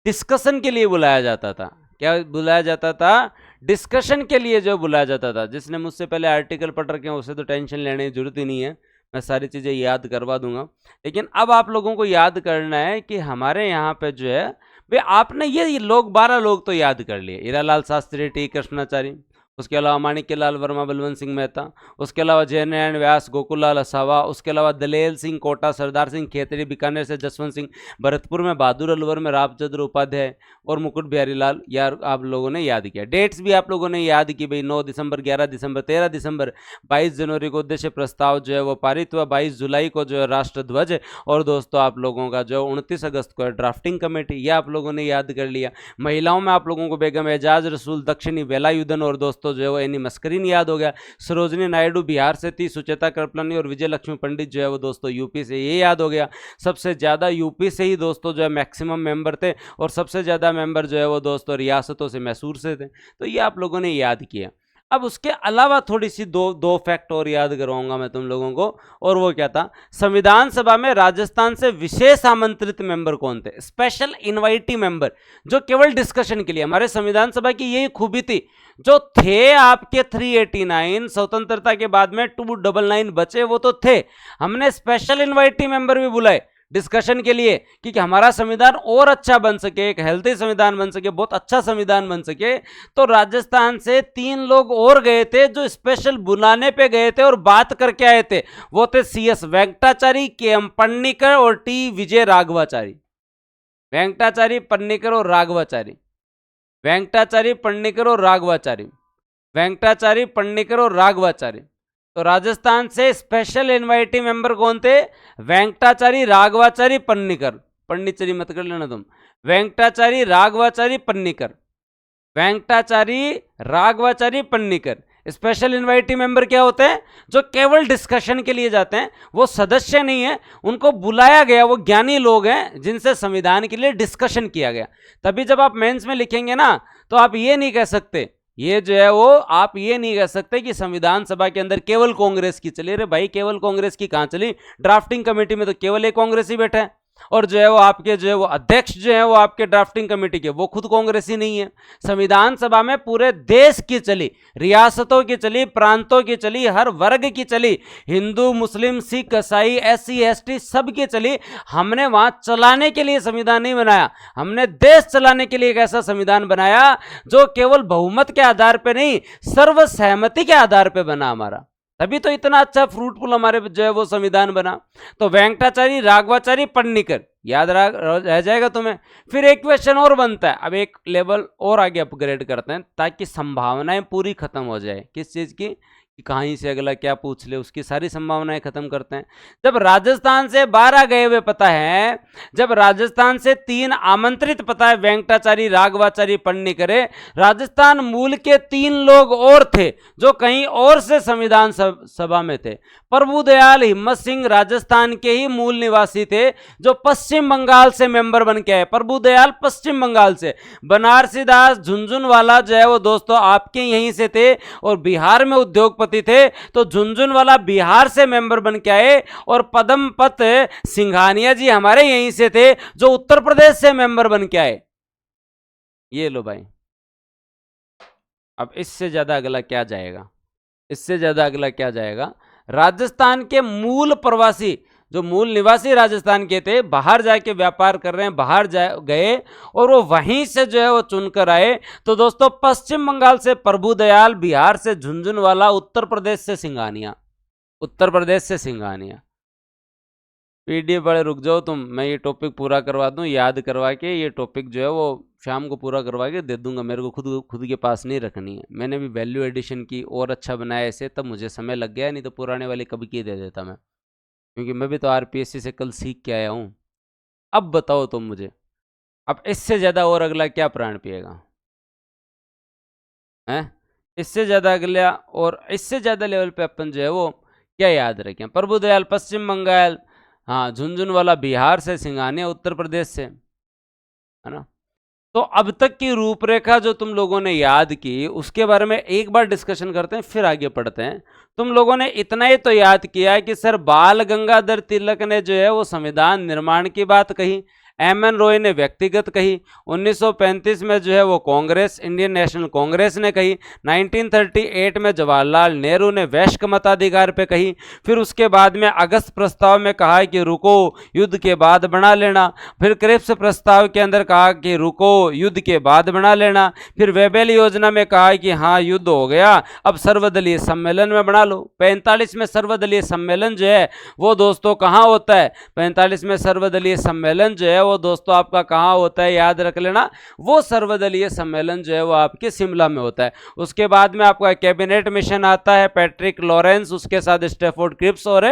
डिस्कशन के लिए बुलाया जाता था। क्या बुलाया जाता था? डिस्कशन के लिए जो बुलाया जाता था। जिसने मुझसे पहले आर्टिकल पढ़ रखे हैं उसे तो टेंशन लेने की जरूरत ही नहीं है, मैं सारी चीज़ें याद करवा दूंगा। लेकिन अब आप लोगों को याद करना है कि हमारे यहाँ पे जो है भाई आपने ये लोग 12 लोग तो याद कर लिए, हीरालाल शास्त्री, टी कृष्णाचारी, उसके अलावा माणिक्य लाल वर्मा, बलवंत सिंह मेहता, उसके अलावा जयनारायण व्यास, गोकुललाल असावा, उसके अलावा दलेल सिंह कोटा, सरदार सिंह खेतरी, बीकानेर से जसवंत सिंह, भरतपुर में बहादुर, अलवर में रामचंद्र उपाध्याय और मुकुट बिहारी लाल, यार आप लोगों ने याद किया। डेट्स भी आप लोगों ने याद की भाई, 9 दिसंबर, 11 दिसंबर, 13 दिसंबर, 22 जनवरी को उद्देश्य प्रस्ताव जो है वो पारित हुआ, 22 जुलाई को जो है राष्ट्र ध्वज, और दोस्तों आप लोगों का जो 29 अगस्त को है ड्राफ्टिंग कमेटी, यह आप लोगों ने याद कर लिया। महिलाओं में आप लोगों को बेगम एजाज रसूल, दक्षिणी वेलायुधन और दोस्तों जो है वो एनी मस्करीन याद हो गया। सरोजनी नायडू बिहार से थी, सुचेता कृपलानी और विजय लक्ष्मी पंडित जो है वो दोस्तों यूपी से, ये याद हो गया। सबसे ज़्यादा यूपी से ही दोस्तों जो है मैक्सिमम मेंबर थे, और सबसे ज़्यादा मेंबर जो है वो दोस्तों रियासतों से, मैसूर से थे, तो ये आप लोगों ने याद किया। अब उसके अलावा थोड़ी सी दो फैक्ट और याद करवाऊंगा मैं तुम लोगों को, और वो क्या था, संविधान सभा में राजस्थान से विशेष आमंत्रित मेंबर कौन थे, स्पेशल इनवाइटी मेंबर, जो केवल डिस्कशन के लिए, हमारे संविधान सभा की यही खूबी थी, जो थे आपके 389 स्वतंत्रता के बाद में 299 बचे वो तो थे, हमने स्पेशल इनवाइटी मेंबर भी बुलाए डिस्कशन के लिए, क्योंकि हमारा संविधान और अच्छा बन सके, एक हेल्थी संविधान बन सके, बहुत अच्छा संविधान बन सके। तो राजस्थान से 3 लोग और गए थे जो स्पेशल बुलाने पे गए थे और बात करके आए थे, वो थे CS वेंकटाचारी, KM पन्नीकर और T विजय राघवाचारी। वेंकटाचारी, पन्नीकर और राघवाचारी, वेंकटाचारी, पन्नीकर और राघवाचारी, वेंकटाचारी, पन्नीकर और राघवाचारी। तो राजस्थान से स्पेशल इनवाइटी मेंबर कौन थे? वेंकटाचारी राघवाचारी पन्नीकर, पंडिचेरी मत कर लेना तुम, Venkatachari Raghavachari Panikkar, Venkatachari Raghavachari Panikkar. Special invitee member क्या होते हैं? जो केवल डिस्कशन के लिए जाते हैं, वो सदस्य नहीं है, उनको बुलाया गया, वो ज्ञानी लोग हैं जिनसे संविधान के लिए डिस्कशन किया गया। तभी जब आप मेंस में लिखेंगे ना, तो आप ये नहीं कह सकते, ये जो है वो आप ये नहीं कह सकते कि संविधान सभा के अंदर केवल कांग्रेस की चली। अरे भाई, केवल कांग्रेस की कहां चली? ड्राफ्टिंग कमेटी में तो केवल एक कांग्रेसी बैठा है, और जो है वो आपके जो है वो अध्यक्ष जो है वो आपके ड्राफ्टिंग कमेटी के, वो खुद कांग्रेसी नहीं है। संविधान सभा में पूरे देश की चली, रियासतों की चली, प्रांतों की चली, हर वर्ग की चली, हिंदू मुस्लिम सिख ईसाई SC ST सब की चली। हमने वहां चलाने के लिए संविधान नहीं बनाया, हमने देश चलाने के लिए एक ऐसा संविधान बनाया जो केवल बहुमत के आधार पर नहीं, सर्वसहमति के आधार पर बना हमारा। तभी तो इतना अच्छा फ्रूटफुल हमारे जो है वो संविधान बना। तो वेंकटाचारी राघवाचारी पन्नीकर याद रह जाएगा तुम्हें। फिर एक क्वेश्चन और बनता है, अब एक लेवल और आगे अपग्रेड करते हैं ताकि संभावनाएं पूरी खत्म हो जाए। किस चीज की? कि कहीं से अगला क्या पूछ ले, उसकी सारी संभावनाएं खत्म करते हैं। जब राजस्थान से 12 गए हुए पता है, जब राजस्थान से 3 आमंत्रित पता है, वेंकटाचारी राघवाचारी पन्नीकर, राजस्थान मूल के 3 लोग और थे जो कहीं और से संविधान सभा में थे। प्रभुदयाल हिम्मत सिंह राजस्थान के ही मूल निवासी थे, जो पश्चिम बंगाल से मेंबर बन के आए। प्रभुदयाल पश्चिम बंगाल से। बनारसी दास झुंझुनवाला जो है वो दोस्तों आपके यहीं से थे, और बिहार में उद्योगपति थे, तो झुंझुनवाला बिहार से मेंबर बन के आए। और पदमपत सिंघानिया जी हमारे यहीं से थे, जो उत्तर प्रदेश से मेंबर बन के आए। ये लो भाई, अब इससे ज्यादा अगला क्या जाएगा? इससे ज्यादा अगला क्या जाएगा? राजस्थान के मूल प्रवासी, जो मूल निवासी राजस्थान के थे, बाहर जाके व्यापार कर रहे हैं, बाहर गए और वो वहीं से जो है वो चुनकर आए। तो दोस्तों पश्चिम बंगाल से प्रभुदयाल, बिहार से झुंझुनवाला, उत्तर प्रदेश से सिंघानिया, उत्तर प्रदेश से सिंघानिया। PDF वाले रुक जाओ तुम, मैं ये टॉपिक पूरा करवा दूं, याद करवा के ये टॉपिक जो है वो शाम को पूरा करवा के दे दूंगा। मेरे को खुद के पास नहीं रखनी है। मैंने भी वैल्यू एडिशन की और अच्छा बनाया ऐसे, तब मुझे समय लग गया, नहीं तो पुराने वाले कभी की दे देता मैं, क्योंकि मैं भी तो RPSC से कल सीख के आया हूँ। अब बताओ तुम मुझे, अब इससे ज़्यादा और अगला क्या प्राण पिएगा? हैं? इससे ज़्यादा अगला और इससे ज़्यादा लेवल पे अपन जो है वो क्या याद रखें? प्रभुदयाल पश्चिम बंगाल, हाँ, झुंझुनवाला बिहार से, सिंघानिया उत्तर प्रदेश से, है ना। तो अब तक की रूपरेखा जो तुम लोगों ने याद की, उसके बारे में एक बार डिस्कशन करते हैं, फिर आगे पढ़ते हैं। तुम लोगों ने इतना ही तो याद किया है कि सर बाल गंगाधर तिलक ने जो है वो संविधान निर्माण की बात कही, MN रॉय ने व्यक्तिगत कही, 1935 में जो है वो कांग्रेस, इंडियन नेशनल कांग्रेस ने कही, 1938 में जवाहरलाल नेहरू ने वैश्विक मताधिकार पे कही, फिर उसके बाद में अगस्त प्रस्ताव में कहा कि रुको युद्ध के बाद बना लेना, फिर क्रिप्स प्रस्ताव के अंदर कहा कि रुको युद्ध के बाद बना लेना, फिर वेबेल योजना में कहा कि हाँ युद्ध हो गया, अब सर्वदलीय सम्मेलन में बना लो। 45 में सर्वदलीय सम्मेलन जो है वो दोस्तों कहाँ होता है? 45 में सर्वदलीय सम्मेलन जो है वो दोस्तों आपका कहाँ होता है? याद रख लेना, वो सर्वदलीय सम्मेलन जो है वो आपके शिमला में होता है। उसके बाद में आपका कैबिनेट मिशन आता है, पैट्रिक लॉरेंस, उसके साथ स्टेफोर्ड क्रिप्स और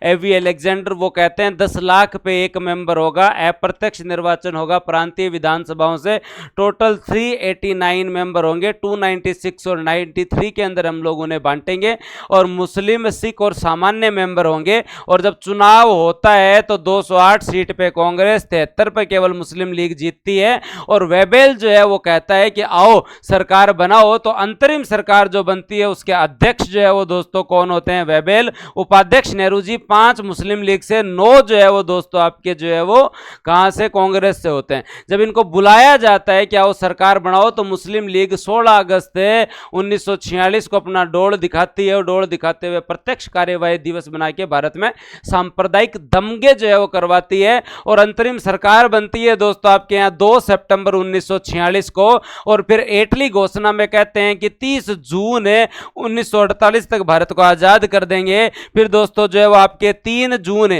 एवी अलेक्जेंडर। वो कहते हैं 10 लाख पे एक मेंबर होगा, अप्रत्यक्ष निर्वाचन होगा प्रांतीय विधानसभाओं से, टोटल 389 मेंबर होंगे, 296 और 93 के अंदर हम लोग उन्हें बांटेंगे, और मुस्लिम सिख और सामान्य मेंबर होंगे। और जब चुनाव होता है तो 208 सीट पे कांग्रेस, 73 पे केवल मुस्लिम लीग जीतती है। और वेबेल जो है वो कहता है कि आओ सरकार बनाओ, तो अंतरिम सरकार जो बनती है उसके अध्यक्ष जो है वो दोस्तों कौन होते हैं? वेबेल। उपाध्यक्ष नेहरू जी, 5 मुस्लिम लीग से, 9 जो है वो दोस्तों आपके जो है वो कहां से? कांग्रेस से होते हैं। जब इनको बुलाया जाता है कि आओ सरकार बनाओ, तो मुस्लिम लीग 16 अगस्त 1946 को अपना डोल दिखाती है, और डोल दिखाते हुए प्रत्यक्ष कार्यवाही दिवस बना के भारत में सांप्रदायिक दंगे जो है वो करवाती है, और अंतरिम सरकार बनती है दोस्तों आपके यहाँ 2 सितंबर 1946 को। और फिर एटली घोषणा में कहते हैं कि 30 जून 1948 तक भारत को आजाद कर देंगे। फिर दोस्तों जो है वो आपके 3 जून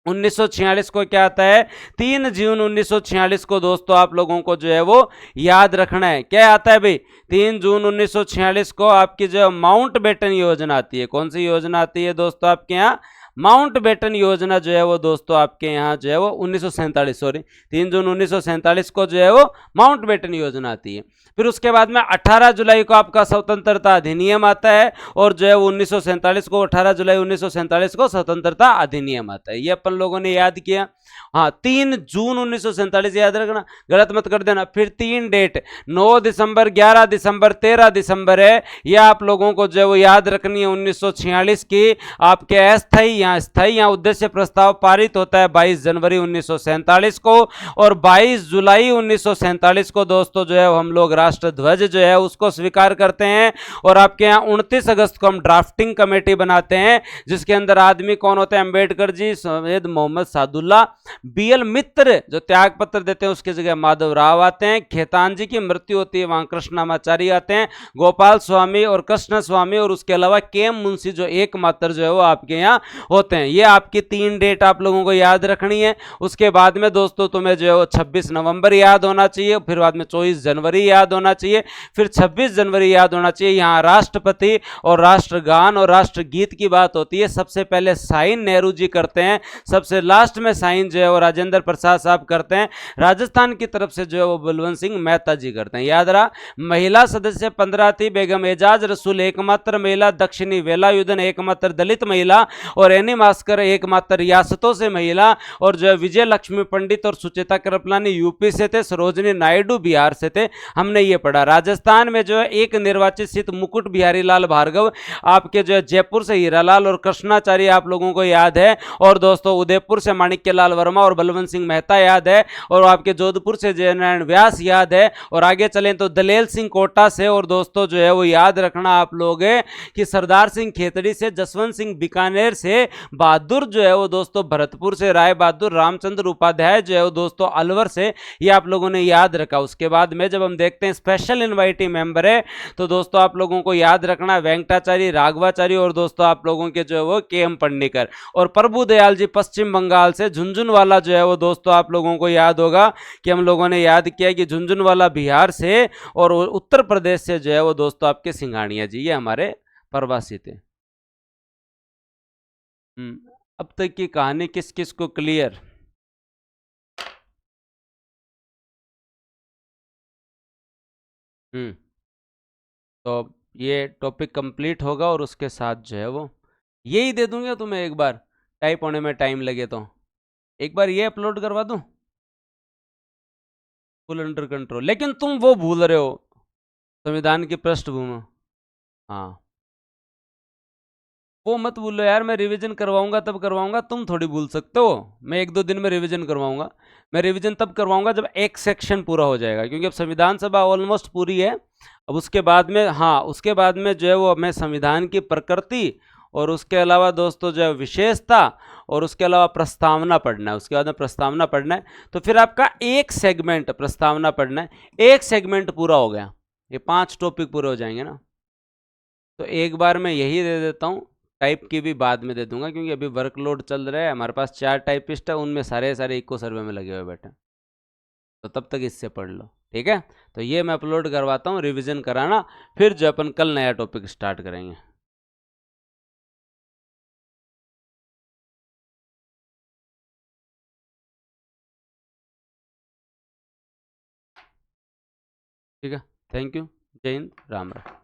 1946 को क्या आता है, 3 जून 1946 को दोस्तों आप लोगों को जो है वो याद रखना है। क्या आता है भाई, 3 जून 1946 को आपकी जो माउंटबेटन योजना आती है। कौन सी योजना आती है दोस्तों आपके यहाँ, माउंटबेटन योजना जो है वो दोस्तों आपके यहाँ जो है वो 1947 सॉरी 3 जून 1947 को जो है वो माउंटबेटन योजना आती है। फिर उसके बाद में 18 जुलाई को आपका स्वतंत्रता अधिनियम आता है, और जो है 1947 को 18 जुलाई 1947 को स्वतंत्रता अधिनियम आता है। ये अपन लोगों ने याद किया। हाँ, 3 जून 1947 याद रखना, गलत मत कर देना। फिर 3 डेट 9 दिसंबर, 11 दिसंबर, 13 दिसंबर है, यह आप लोगों को जो है वो याद रखनी है। 1946 की आपके अस्थायी यहाँ स्थायी यहाँ उद्देश्य प्रस्ताव पारित होता है 22 जनवरी 1947 को, और 22 जुलाई 1947 को दोस्तों जो है हम लोग राष्ट्र ध्वज जो है उसको स्वीकार करते हैं। और आपके यहाँ 29 अगस्त को हम ड्राफ्टिंग कमेटी बनाते हैं, जिसके अंदर आदमी कौन होते हैं, अंबेडकर जी, सैयद मोहम्मद सादुल्ला, बीएल मित्र जो त्याग पत्र देते हैं उसकी जगह माधव राव आते हैं, खेतान जी की मृत्यु होती है वहां कृष्णामाचारी आते हैं, गोपाल स्वामी और कृष्ण स्वामी, और उसके अलावा केएम मुंशी जो एकमात्र जो है वो आपके यहाँ होते हैं। ये आपकी 3 डेट आप लोगों को याद रखनी है। उसके बाद में दोस्तों तुम्हें जो है वो 26 नवंबर याद होना चाहिए, फिर बाद में 24 जनवरी याद होना चाहिए, फिर 26 जनवरी याद होना चाहिए। यहाँ राष्ट्रपति और राष्ट्रगान और राष्ट्रगीत की बात होती है। सबसे पहले साइन नेहरू जी करते हैं, सबसे लास्ट में साइन जो है वो राजेंद्र प्रसाद साहब करते हैं। राजस्थान की तरफ से जो है वो बलवंत सिंह मेहता जी करते हैं। याद रहा, महिला सदस्य 15 थी, बेगम एजाज रसूल एकमात्र महिला, दक्षिणी वेलायुधन एकमात्र दलित महिला, और एनी मास्कर एकमात्र रियासतों से महिला, और जो विजय लक्ष्मी पंडित और सुचेता कृपलानी यूपी से थे, सरोजनी नायडू बिहार से थे। हमने ये पढ़ा। राजस्थान में जो है एक निर्वाचित सीट मुकुट बिहारी लाल भार्गव, आपके जो है जयपुर से हीरालाल और कृष्णाचार्य आप लोगों को याद है, और दोस्तों उदयपुर से माणिक्यलाल वर्मा और बलवंत सिंह मेहता याद है, और आपके जोधपुर से जयनारायण व्यास याद है, और आगे चलें तो दलेल सिंह कोटा से, और दोस्तों जो है वो याद रखना आप लोग कि सरदार सिंह खेतड़ी से, जसवंत सिंह बीकानेर से, बहादुर जो है वो दोस्तों भरतपुर से, राय बहादुर रामचंद्र उपाध्याय जो है वो दोस्तों अलवर से, ये आप लोगों ने याद रखा। उसके बाद में जब हम देखते हैं स्पेशल इनवाइटी मेंबर है, तो दोस्तों आप लोगों को याद रखना वेंकटाचार्य, राघवाचार्य, और दोस्तों आप लोगों के जो है वो केएम पन्नीकर, और प्रभु दयाल जी पश्चिम बंगाल से। झुंझुनवाला जो है वो दोस्तों आप लोगों को याद होगा कि हम लोगों ने याद किया कि झुंझुनवाला बिहार से, और उत्तर प्रदेश से जो है वो दोस्तों आपके सिंघानिया जी, ये हमारे प्रवासी थे। अब तक की कहानी किस किस को क्लियर? तो ये टॉपिक कंप्लीट होगा, और उसके साथ जो है वो यही दे दूंगा तुम्हें, एक बार टाइप होने में टाइम लगे तो एक बार ये अपलोड करवा दूं, फुल अंडर कंट्रोल। लेकिन तुम वो भूल रहे हो, संविधान की पृष्ठभूमि। हाँ, वो मत भूलो यार, मैं रिवीजन करवाऊंगा तब करवाऊंगा, तुम थोड़ी भूल सकते हो। मैं 1-2 दिन में रिवीजन करवाऊंगा। मैं रिवीजन तब करवाऊंगा जब एक सेक्शन पूरा हो जाएगा, क्योंकि अब संविधान सभा ऑलमोस्ट पूरी है। अब उसके बाद में, हाँ, उसके बाद में जो है वो हमें संविधान की प्रकृति, और उसके अलावा दोस्तों जो है विशेषता, और उसके अलावा प्रस्तावना पढ़ना है। उसके बाद में प्रस्तावना पढ़ना है, तो फिर आपका एक सेगमेंट प्रस्तावना पढ़ना है, एक सेगमेंट पूरा हो गया, ये 5 टॉपिक पूरे हो जाएंगे ना। तो एक बार मैं यही दे देता हूँ, टाइप की भी बाद में दे दूंगा, क्योंकि अभी वर्कलोड चल रहा है, हमारे पास 4 टाइपिस्ट है, उनमें सारे सारे इको सर्वे में लगे हुए बैठे, तो तब तक इससे पढ़ लो, ठीक है। तो ये मैं अपलोड करवाता हूँ, रिवीजन कराना, फिर जो अपन कल नया टॉपिक स्टार्ट करेंगे। ठीक है, थैंक यू, जय हिंद, राम राम।